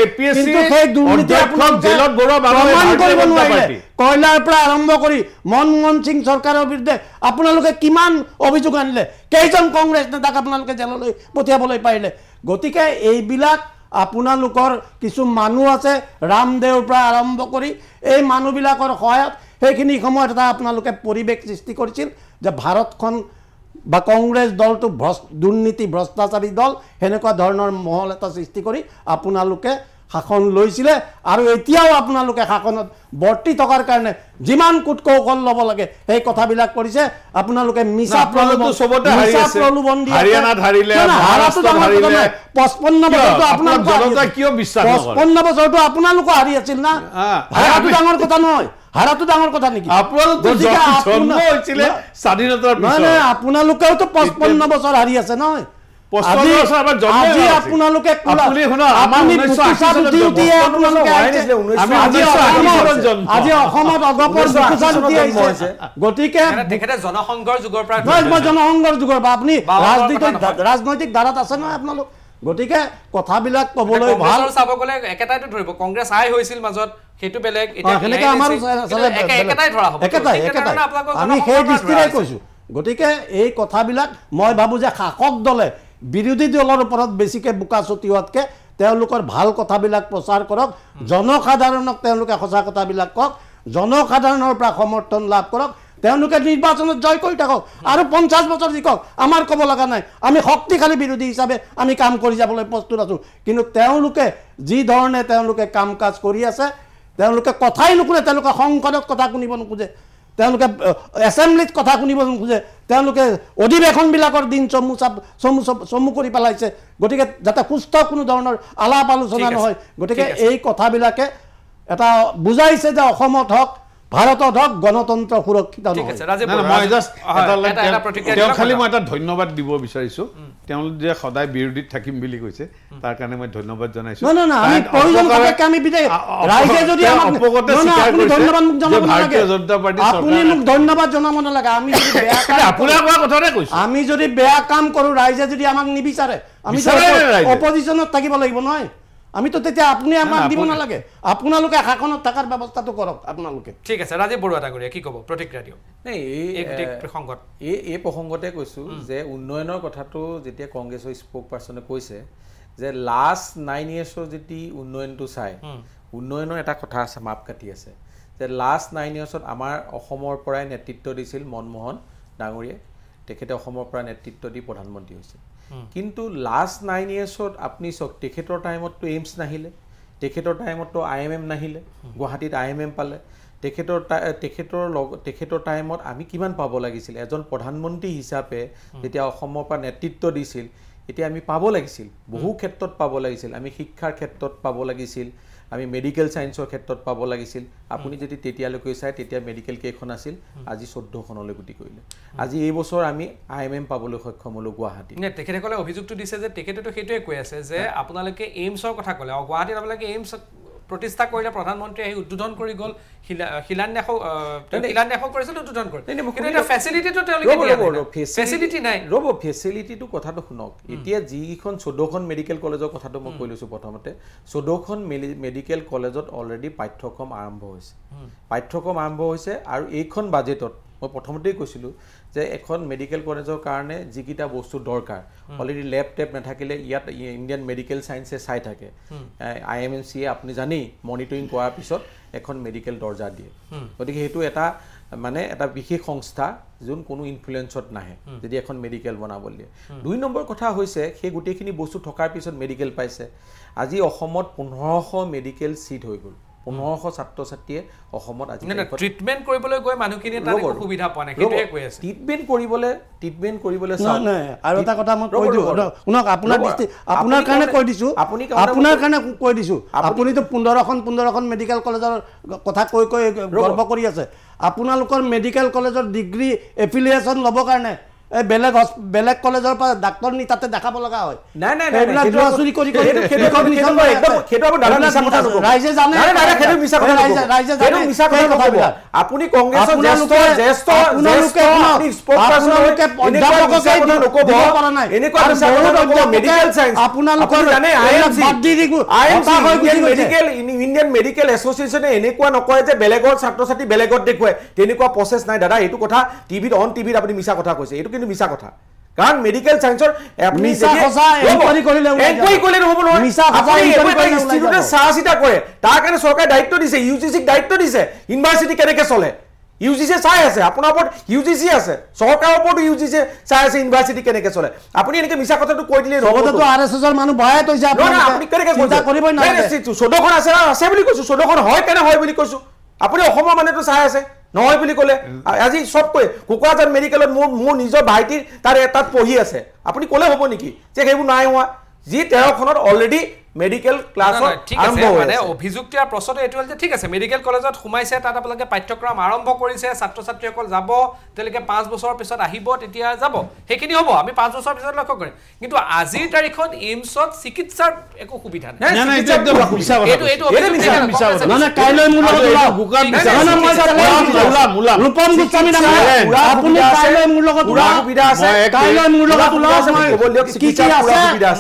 APSC সেই দুৰ্নীতি আপোনালোক জেলত গৰুৱা প্ৰমাণ কৰিব নোৱাৰিলে কয়লাৰ পৰা আৰম্ভ কৰি মনমোহন সিং চৰকাৰৰ বিৰুদ্ধে আপোনালোকে কিমান অভিযোগ আনিলে কেইজন কংগ্ৰেছ নেতাক আপোনালোকে জেললৈ পঠিয়াবলৈ পাৰিলে গতিকে এইবিলাক আপোনালোকৰ কিছু মানুহ আছে ৰামদেৱৰ পৰা আৰম্ভ কৰি এই মানুহবিলাকৰ সহায়ত সেইখিনি সময়ত এটা আপোনালোকে পৰিৱেশ সৃষ্টি কৰিছিল যে ভাৰতখন বা কংগ্ৰেছ দলটো দুৰ্নীতি ভ্ৰষ্টাচাৰী দল সেনেকুৱা ধৰণৰ মহল এটা সৃষ্টি কৰি আপোনালোকে শাসন লৈছিলে আৰু এতিয়াও আপোনালোকে শাসনত বৰ্তি থকাৰ কাৰণে যিমান কুট কৌশল ল'ব লাগে সেই কথাবিলাক কৰিছে আপোনালোকে মিছা প্ৰলোভন দিয়ে হাৰিয়ানাত হাৰিলে মহাৰাষ্ট্ৰত হাৰিলে 55 বছৰটো আপোনালোকে জনতা কিয় বিশ্বাস নকৰে 55 বছৰটো আপোনালোকে হাৰি আছিল না হাৰাটো ডাঙৰ কথা নহয় হাৰাটো ডাঙৰ কথা নেকি আপোনালোকেওতো 55 বছৰ হাৰি আছে নহয় আজি আপোনালোকে আজি অসমত অগপৰ গতিকে জনসংঘৰ যুগৰ পৰা মই জনসংঘৰ যুগৰ পৰা আপুনি ৰাজনৈতিক ধাৰাত আছে নহয় আপোনালোক গতিকে কথাবিলাক ক'বলৈ ভাল চাব গ'লে একেটাইতো ধৰিব কংগ্ৰেছ আই হৈছিল মাজত সেইটো বেলেগ সেনেকে আমাৰো একেটাই ধৰা হ'ব একেটাই আমি সেই দৃষ্টিৰে কৈছো গতিকে এই কথাবিলাক মই ভাবো যে শাসক দলে বিৰোধী দলৰ ওপৰত বেছিকৈ বোকা ছটিওৱাতকৈ তেওঁলোকৰ ভাল কথাবিলাক প্ৰচাৰ কৰক জনসাধাৰণক তেওঁলোকে সঁচা কথাবিলাক কওক জনসাধাৰণৰ পৰা সমৰ্থন লাভ কৰক তেওঁলোকে নিৰ্বাচনত জয় কৰি থাকক আৰু 50 বছৰ জিকক আমাৰ ক'ব লগা নাই আমি শক্তিশালী বিৰোধী হিচাপে আমি কাম কৰি যাবলৈ প্ৰস্তুত আছোঁ কিন্তু তেওঁলোকে যি ধৰণে তেওঁলোকে কাম কাজ কৰি আছে তেওঁলোকে কথাই নুশুনে তেওঁলোকে সংসদত কথা শুনিব নোখোজে তেওঁলোকে এছেম্বলিত কথা শুনিব নোখোজে তেওঁলোকে অধিৱেশনবিলাকৰ দিন চমু কৰি পেলাইছে গতিকে যাতে সুস্থ কোনো ধৰণৰ আলাপ আলোচনা নহয় গতিকে এই কথাবিলাকে এটা বুজাইছে যে অসমত হওক ভাৰতত হওক গণতন্ত্ৰ সুৰক্ষিত খালি মই এটা ধন্যবাদ দিব বিচাৰিছোঁ তেওঁলোক যে সদায় বিৰোধীত থাকিম বুলি কৈছে তাৰ কাৰণে মই ধন্যবাদ জনাইছোঁ আমি যদি বেয়া কাম কৰোঁ ৰাইজে যদি আমাক নিবিচাৰে আমি অপজিশ্যনত থাকিব লাগিব নহয় আমিতো তেতিয়া আপুনি আমাক দিব নালাগে আপোনালোকে শাসনত থকাৰ ব্যৱস্থাটো কৰক আপোনালোকে ঠিক আছে ৰাজীৱ বৰুৱা ডাঙৰীয়া কি ক'ব প্ৰতিক্ৰিয়া দিয়ক এই প্ৰসংগতে কৈছোঁ যে উন্নয়নৰ কথাটো যেতিয়া কংগ্ৰেছৰ স্পোক পাৰ্চনে কৈছে যে লাষ্ট 9 yearsৰ যদি উন্নয়নটো চাই উন্নয়নৰ এটা কথা আছে মাপকাঠি আছে যে লাষ্ট 9 yearsত আমাৰ অসমৰ পৰাই নেতৃত্ব দিছিল মনমোহন ডাঙৰীয়াই তেখেতে অসমৰ পৰা নেতৃত্ব দি প্ৰধানমন্ত্ৰী হৈছিল কিন্তু লাষ্ট 9 yearsত আপুনি চাওক তেখেতৰ টাইমততো এইমছ নাহিলে তেখেতৰ টাইমততো IMM নাহিলে গুৱাহাটীত IMM পালে তেখেতৰ টাইমত আমি কিমান পাব লাগিছিল এজন প্ৰধানমন্ত্ৰী হিচাপে যেতিয়া অসমৰ পৰা নেতৃত্ব দিছিল এতিয়া আমি পাব লাগিছিল বহু ক্ষেত্ৰত পাব লাগিছিল আমি শিক্ষাৰ ক্ষেত্ৰত পাব লাগিছিল আমি মেডিকেল সায়েন্সৰ ক্ষেত্ৰত পাব লাগিছিল আপুনি যদি তেতিয়ালৈকে চাই তেতিয়া মেডিকেল কেইখন আছিল আজি 14খনলৈ গুটি কৰিলে আজি এই বছৰ আমি IMM পাবলৈ সক্ষম হলো গুৱাহাটী নে তেখেতে কলে অভিযোগটো দিছে যে তেখেতেটো সেইটোৱে কৈ আছে যে আপোনালোকে এইমছৰ কথা কলে আৰু গুৱাহাটীত আপোনালোকে এইমছ প্ৰতিষ্ঠা কৰিলে প্ৰধানমন্ত্ৰী আহি উদ্বোধন কৰি গল শিলান্যাস কৰিছিল উদ্বোধন কৰি কিন্তু এটা ফেসিলিটিটো তেওঁলোকে দিয়া ফেসিলিটি নাই ৰব ফেসিলিটিটো কথাটো শুনক এতিয়া যিখন 14খন মেডিকেল কলেজৰ কথাটো মই কৈ লৈছো প্ৰথমতে 14খন মেডিকেল কলেজত অলৰেডি পাঠ্যক্ৰম আৰম্ভ হৈছে আৰু এইখন বাজেটত মই প্ৰথমতেই কৈছিলোঁ যে এখন মেডিকেল কলেজৰ কাৰণে যিকিটা বস্তু দৰকাৰ অলৰেডি ল্যাব টেপ নাথাকিলে ইয়াত ইণ্ডিয়ান মেডিকেল সায়েন্সে চাই থাকে IMMC আপুনি জানেই মনিটৰিং কৰাৰ পিছত এখন মেডিকেল দৰ্জা দিয়ে গতিকে সেইটো এটা মানে এটা বিশেষ সংস্থা যোন কোনো ইনফ্লুয়েন্সত নাহে যদি এখন মেডিকেল বনাবলৈ দিয়ে 2 নম্বৰ কথা হৈছে সেই গোটেইখিনি বস্তু থকাৰ পিছত মেডিকেল পাইছে আজি অসমত 1500 মেডিকেল সিট হৈ গ'ল 1500 ছাত্ৰ ছাত্ৰীয়ে অসমত আজি ট্ৰিটমেন্ট কৰিবলৈ গৈ মানুহখিনি তাৰে সুবিধা পোৱা নাই সেইটোৱে কৈ আছে ট্ৰিটমেন্ট কৰিবলৈ নাই আৰু এটা কথা মই কৈ দিওঁ শুনক আপোনাৰ কাৰণে কৈ দিছোঁ আপুনিতো 15খন মেডিকেল কলেজৰ কথা কৈ গৰ্ব কৰি আছে আপোনালোকৰ মেডিকেল কলেজৰ ডিগ্ৰী এফিলিয়েশ্যন ল'বৰ কাৰণে বেলেগ কলেজৰ পৰা ডাক্তৰ নি তাতে দেখাব লগা হয় নাই এইবিলাক জুৱা চুৰি কৰি ৰাইজে জানে আপুনি কংগ্ৰেছৰ ইণ্ডিয়ান মেডিকেল এছ'চিয়েশ্যনে এনেকুৱা নকয় যে বেলেগৰ ছাত্ৰ ছাত্ৰী বেলেগত দেখুৱায় তেনেকুৱা প্ৰচেছ নাই দাদা এইটো কথা টিভিত আপুনি মিছা কথা কৈছে এইটো কিন্তু মিছা কথা কাৰণ মেডিকেল সায়েন্সৰ আপুনি এনকুৱাৰী কৰিলে নহব নহয় ইনষ্টিটিউটে চাচিতা কৰে তাৰ কাৰণে চৰকাৰে দায়িত্ব দিছে ইউজিচিক দায়িত্ব দিছে ইউনিভাৰ্চিটি কেনেকৈ চলে ইউজিচি চাই আছে আপোনাৰ ওপৰত ইউজিচি আছে চৰকাৰৰ ওপৰতো ইউজিচি চাই আছে ইউনিভাৰ্চিটি কেনেকৈ চলে আপুনি এনেকৈ মিছা কথাটো কৈ দিলে নহবতো RSSৰ মানুহ বহাই থৈছে আপুনি কেনেকৈ চিন্তা কৰিবই নালাগে 14খন আছে বুলি কৈছো 14খন হয় কেনে হয় বুলি কৈছো আপুনি অসমৰ মানুহটো চাই আছে নহয় বুলি ক'লে আজি সব কৈ কোকৰাঝাৰ মেডিকেলত মোৰ নিজৰ ভাইটিৰ তাত পঢ়ি আছে আপুনি ক'লে হ'ব নেকি যে সেইবোৰ নাই হোৱা যি 13খনত অলৰেডি মেডিকেল ক্লাছৰ আৰম্ভ মানে অভিযুক্তৰ প্ৰশ্নটো এইটো হ'ল যে ঠিক আছে মেডিকেল কলেজত সোমাইছে তাত আপোনালোকে পাঠ্যক্ৰম আৰম্ভ কৰিছে ছাত্ৰ ছাত্ৰীসকল যাব তেওঁলোকে 5 বছৰৰ পিছত আহিব তেতিয়া যাব সেইখিনি হ'ব আমি 5 বছৰৰ পিছত লক্ষ্য কৰিম কিন্তু আজিৰ তাৰিখত এইমছত চিকিৎসাৰ একো সুবিধা নাই না এইটো একদম মিছা কথা এইটো না কাইলৈ মোৰ লগত গুকান ৰূপম গোস্বামী আপুনি কাইলৈ মোৰ লগত সুবিধা আছে কাইলৈ মোৰ লগত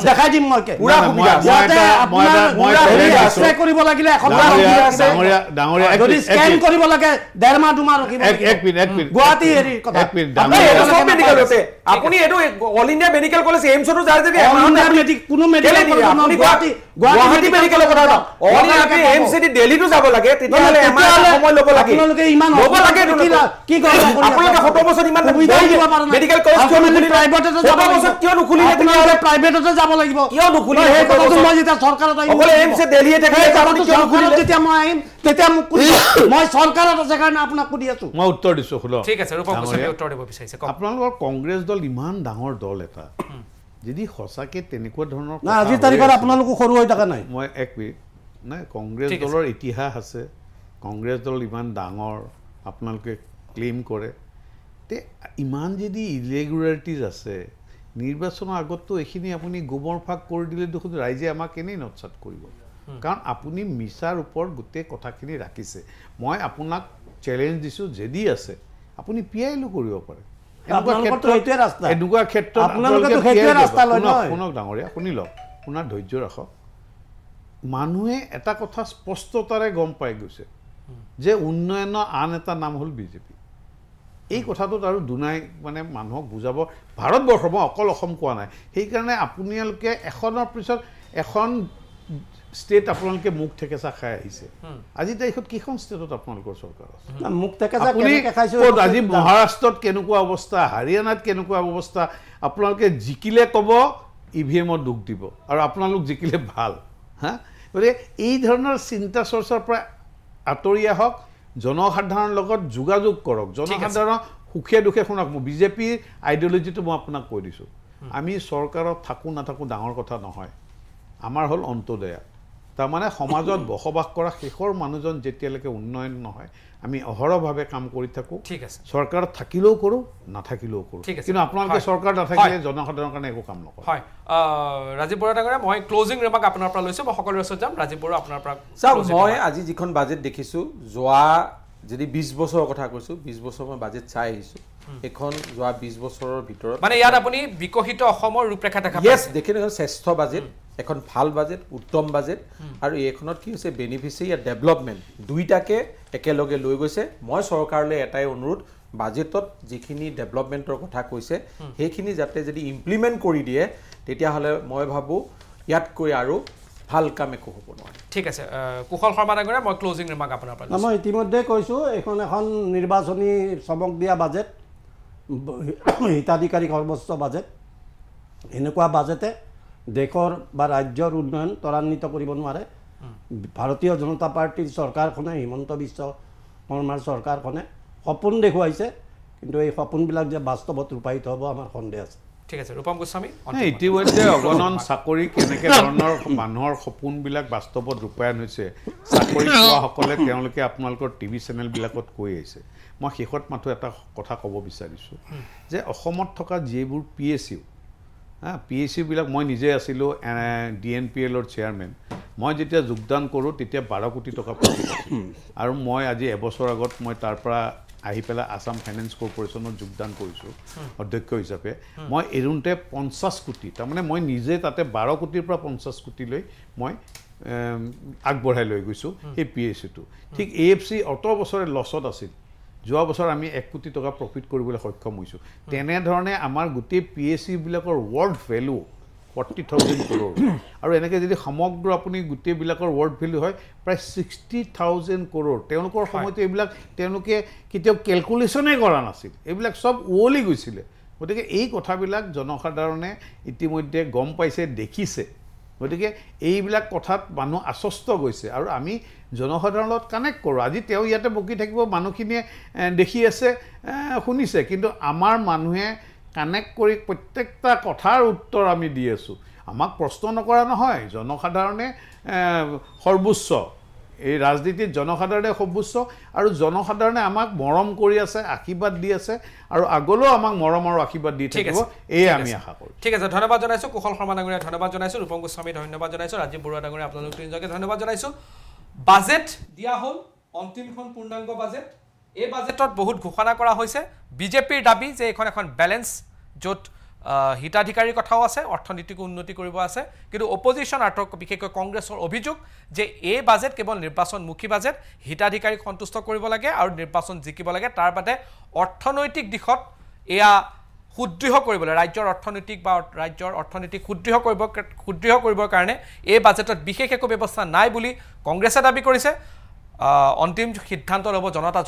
দেখাই দিম মই পুৰা সুবিধা মই কৰিব লাগিলে এখন ডাঙৰীয়া যদি স্কেন কৰিব লাগে 1.5 মাহ 2 মাহ ৰখিব এক মিনিট গুৱাহাটী হেৰি কথা আপুনি এটো অল ইন্ডিয়া মেডিকেল কলেজ এইমছটো যায় যদি কোনো মেডিকেল গুৱাহাটী মেডিকেল কথা অল ইন্ডিয়া এইমছ যদি দিল্লীটো যাব লাগে তেতিয়াহলে এমাহ সময় ল'ব লাগে আপোনালোকে ইমান ল'ব লাগে কি কৰিব আপোনালোকে 7 বছৰ ইমান মেডিকেল কলেজ কিয় নুখুলিলে প্ৰাইভেটতে যাব বছৰ কিয় নুখুলিলে আপোনালোকে প্ৰাইভেটতে যাব লাগিব কিয় নুখুলিলে সেই কথাটো মই যেতিয়া চৰকাৰত আহিম অকলে এইমছ দিল্লীয়ে থাকে আপুনি কিয় নুখুলিলে তেতিয়া মই আহিম তেতিয়া মোক মই চৰকাৰত আছে কাৰণে আপোনাক সুধি আছো মই উত্তৰ দিছো খুলো ঠিক আছে ৰূপম গোস্বামী উত্তৰ দিব বিচাৰিছে আপোনালোকৰ কংগ্ৰেছ দল ইমান ডাঙৰ দল এটা যদি সঁচাকে তেনেকুৱা ধৰণৰ না আজি তাৰিখত আপোনালোকো সৰু হৈ থকা নাই মই এক মিনিট নাই কংগ্ৰেছ দলৰ ইতিহাস আছে কংগ্ৰেছ দল ইমান ডাঙৰ আপোনালোকে ক্লেইম কৰে তে ইমান যদি ইৰেগুলাৰিটিজ আছে নিৰ্বাচনৰ আগততো এইখিনি আপুনি গোবৰ ফাক কৰি দিলে দেখোন ৰাইজে আমাক কেনেই নটচাট কৰিব কাৰণ আপুনি মিছাৰ ওপৰত গোটেই কথাখিনি ৰাখিছে মই আপোনাক চ্যালেঞ্জ দিছো যদি আছে আপুনি পিআইলো কৰিব পাৰে এনেকুৱা ক্ষেত্ৰত শুনক ডাঙৰীয়া শুনি লওক শুনাৰ ধৈৰ্য ৰাখক মানুহে এটা কথা স্পষ্টতাৰে গম পাই গৈছে যে উন্নয়নৰ আন এটা নাম হ'ল বিজেপি এই কথাটোত আৰু দুনাই মানে মানুহক বুজাব ভাৰতবৰ্ষ মই অকল অসম কোৱা নাই সেইকাৰণে আপোনালোকে এখনৰ পিছত এখন ষ্টেট আপোনালোকে মুখ ঠেকেচা খাই আহিছে আজি তাৰিখত কিখন ষ্টেটত আপোনালোকৰ চৰকাৰ আছে মুখ ঠেকেচা কেনেকৈ খাইছো আজি মহাৰাষ্ট্ৰত কেনেকুৱা অৱস্থা হাৰিয়ানাত কেনেকুৱা অৱস্থা আপোনালোকে জিকিলে ক'ব ইভিএমত দুখ দিব আৰু আপোনালোক জিকিলে ভাল হা গতিকে এই ধৰণৰ চিন্তা চৰ্চাৰ পৰা আঁতৰি আহক জনসাধাৰণৰ লগত যোগাযোগ কৰক জনসাধাৰণৰ সুখে দুখে শুনক মই বিজেপিৰ আইডিঅলজিটো মই আপোনাক কৈ দিছোঁ আমি চৰকাৰত থাকোঁ নাথাকোঁ ডাঙৰ কথা নহয় আমাৰ হ'ল অন্তোদয়া তাৰমানে সমাজত বসবাস কৰা শেষৰ মানুহজন যেতিয়ালৈকে উন্নয়ন নহয় আমি অহৰভাৱে কাম কৰি থাকোঁ ঠিক আছে চৰকাৰত থাকিলেও কৰোঁ নাথাকিলেও কৰোঁ কিন্তু আপোনালোকে চৰকাৰ নাথাকিলে জনসাধাৰণৰ কাৰণে একো কাম নকৰে হয় ৰাজীৱ বৰুৱা ডাঙৰীয়া মই ক্লোজিং ৰিমাৰ্ক আপোনাৰ পৰা লৈছোঁ মই সকলোৰে ওচৰত যাম ৰাজীৱ বৰুৱা আপোনাৰ পৰা চাওক মই আজি যিখন বাজেট দেখিছোঁ যোৱা যদি 20 বছৰৰ কথা কৈছোঁ 20 বছৰ মই বাজেট চাই আহিছোঁ এখন যোৱা 20 বছৰৰ ভিতৰত মানে ইয়াত আপুনি বিকশিত অসমৰ ৰূপৰেখা দেখা পাইছে দেখি এখন শ্ৰেষ্ঠ বাজেট এখন ভাল বাজেট উত্তম বাজেট আৰু এইখনত কি হৈছে বেনিফিচিয়াৰী আৰু ডেভেলপমেণ্ট দুইটাকে একেলগে লৈ গৈছে মই চৰকাৰলৈ এটাই অনুৰোধ বাজেটত যিখিনি ডেভেলপমেণ্টৰ কথা কৈছে সেইখিনি যাতে যদি ইমপ্লিমেণ্ট কৰি দিয়ে তেতিয়াহ'লে মই ভাবোঁ ইয়াতকৈ আৰু ভাল কাম একো হ'ব নোৱাৰে ঠিক আছে কুশল শৰ্মা ডাঙৰীয়া মই ক্লোজিং ৰিমাৰ্ক আপোনাৰ পৰা মই ইতিমধ্যে কৈছোঁ এখন নিৰ্বাচনী চমক দিয়া বাজেট হিতাধিকাৰী সৰ্বোচ্চ বাজেট এনেকুৱা বাজেটে দেশৰ বা ৰাজ্যৰ উন্নয়ন ত্বৰান্বিত কৰিব নোৱাৰে ভাৰতীয় জনতা পাৰ্টিৰ চৰকাৰখনে হিমন্ত বিশ্ব শৰ্মাৰ চৰকাৰখনে সপোন দেখুৱাইছে কিন্তু এই সপোনবিলাক যে বাস্তৱত ৰূপায়িত হ'ব আমাৰ সন্দেহ আছে ঠিক আছে ৰূপম গোস্বামী ইতিমধ্যে অগণন চাকৰি কেনেকৈ ধৰণৰ মানুহৰ সপোনবিলাক বাস্তৱত ৰূপায়ণ হৈছে চাকৰি পোৱাসকলে তেওঁলোকে আপোনালোকৰ টিভি চেনেলবিলাকত কৈ আহিছে মই শেষত মাথো এটা কথা ক'ব বিচাৰিছোঁ যে অসমত থকা যিবোৰ PSU PSUবিলাক মই নিজে আছিলোঁ DNPLৰ চেয়াৰমেন মই যেতিয়া যোগদান কৰোঁ তেতিয়া 12 কোটি টকা প্ৰফিট আছিল আৰু মই আজি এবছৰ আগত মই তাৰ পৰা আহি পেলাই আসাম ফাইনেন্স কৰ্পোৰেশ্যনত যোগদান কৰিছোঁ অধ্যক্ষ হিচাপে মই এৰুণ্টে 50 কোটি তাৰমানে মই নিজে তাতে 12 কোটিৰ পৰা 50 কোটিলৈ মই আগবঢ়াই লৈ গৈছোঁ সেই PSUটো ঠিক AFC অত বছৰে লছত আছিল যোৱা বছৰ আমি 1 কোটি টকা প্ৰফিট কৰিবলৈ সক্ষম হৈছোঁ তেনেধৰণে আমাৰ গোটেই PSUবিলাকৰ ৱৰ্ল্ড ভেলু 40,000 crore আৰু এনেকৈ যদি সমগ্ৰ আপুনি গোটেইবিলাকৰ ৱৰ্ল্ড ভেলু হয় প্ৰায় 60,000 crore তেওঁলোকৰ সময়তে এইবিলাক তেওঁলোকে কেতিয়াও কেলকুলেশ্যনেই কৰা নাছিল এইবিলাক চব ওৱলি গৈছিলে গতিকে এই কথাবিলাক জনসাধাৰণে ইতিমধ্যে গম পাইছে দেখিছে গতিকে এইবিলাক কথাত মানুহ আশ্বস্ত গৈছে আৰু আমি জনসাধাৰণৰ লগত কানেক্ট কৰোঁ আজি তেওঁ ইয়াতে বকি থাকিব মানুহখিনিয়ে দেখি আছে শুনিছে কিন্তু আমাৰ মানুহে কানেক্ট কৰি প্ৰত্যেকটা কথাৰ উত্তৰ আমি দি আছোঁ আমাক প্ৰশ্ন নকৰা নহয় জনসাধাৰণে সৰ্বোচ্চ এই ৰাজনীতিত জনসাধাৰণে সৰ্বোচ্চ আৰু জনসাধাৰণে আমাক মৰম কৰি আছে আশীৰ্বাদ দি আছে আৰু আগলৈও আমাক মৰম আৰু আশীৰ্বাদ দি থাকিব এই আমি আশা কৰোঁ ঠিক আছে ধন্যবাদ জনাইছোঁ কুশল শৰ্মা ডাঙৰীয়া ধন্যবাদ জনাইছোঁ ৰূপম গোস্বামী ধন্যবাদ জনাইছোঁ ৰাজীৱ বৰুৱা ডাঙৰীয়া আপোনালোক তিনিজনকে ধন্যবাদ জনাইছোঁ বাজেট দিয়া হ'ল অন্তিমখন পূৰ্ণাংগ বাজেট এই বাজেটত বহুত ঘোষণা কৰা হৈছে বিজেপিৰ দাবী যে এইখন এখন বেলেন্স য'ত হিতাধিকাৰীৰ কথাও আছে অৰ্থনীতিক উন্নতি কৰিব আছে কিন্তু অপজিশ্যন আৰু বিশেষকৈ কংগ্ৰেছৰ অভিযোগ যে এই বাজেট কেৱল নিৰ্বাচনমুখী বাজেট হিতাধিকাৰীক সন্তুষ্ট কৰিব লাগে আৰু নিৰ্বাচন জিকিব লাগে তাৰ বাদে অৰ্থনৈতিক দিশত এয়া সুদৃঢ় কৰিবলৈ ৰাজ্যৰ অৰ্থনীতিক সুদৃঢ় কৰিবৰ কাৰণে এই বাজেটত বিশেষ একো ব্যৱস্থা নাই বুলি কংগ্ৰেছে দাবী কৰিছে অন্তিম সিদ্ধান্ত ল'ব জনতা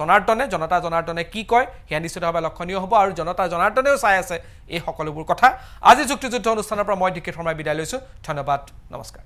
জনাৰ্দনে কি কয় সেয়া নিশ্চিতভাৱে লক্ষণীয় হ'ব আৰু জনতা জনাৰ্দনেও চাই আছে এই সকলোবোৰ কথা আজি যুক্তিযুদ্ধ অনুষ্ঠানৰ পৰা মই ডিকেট শৰ্মাই বিদায় লৈছোঁ ধন্যবাদ নমস্কাৰ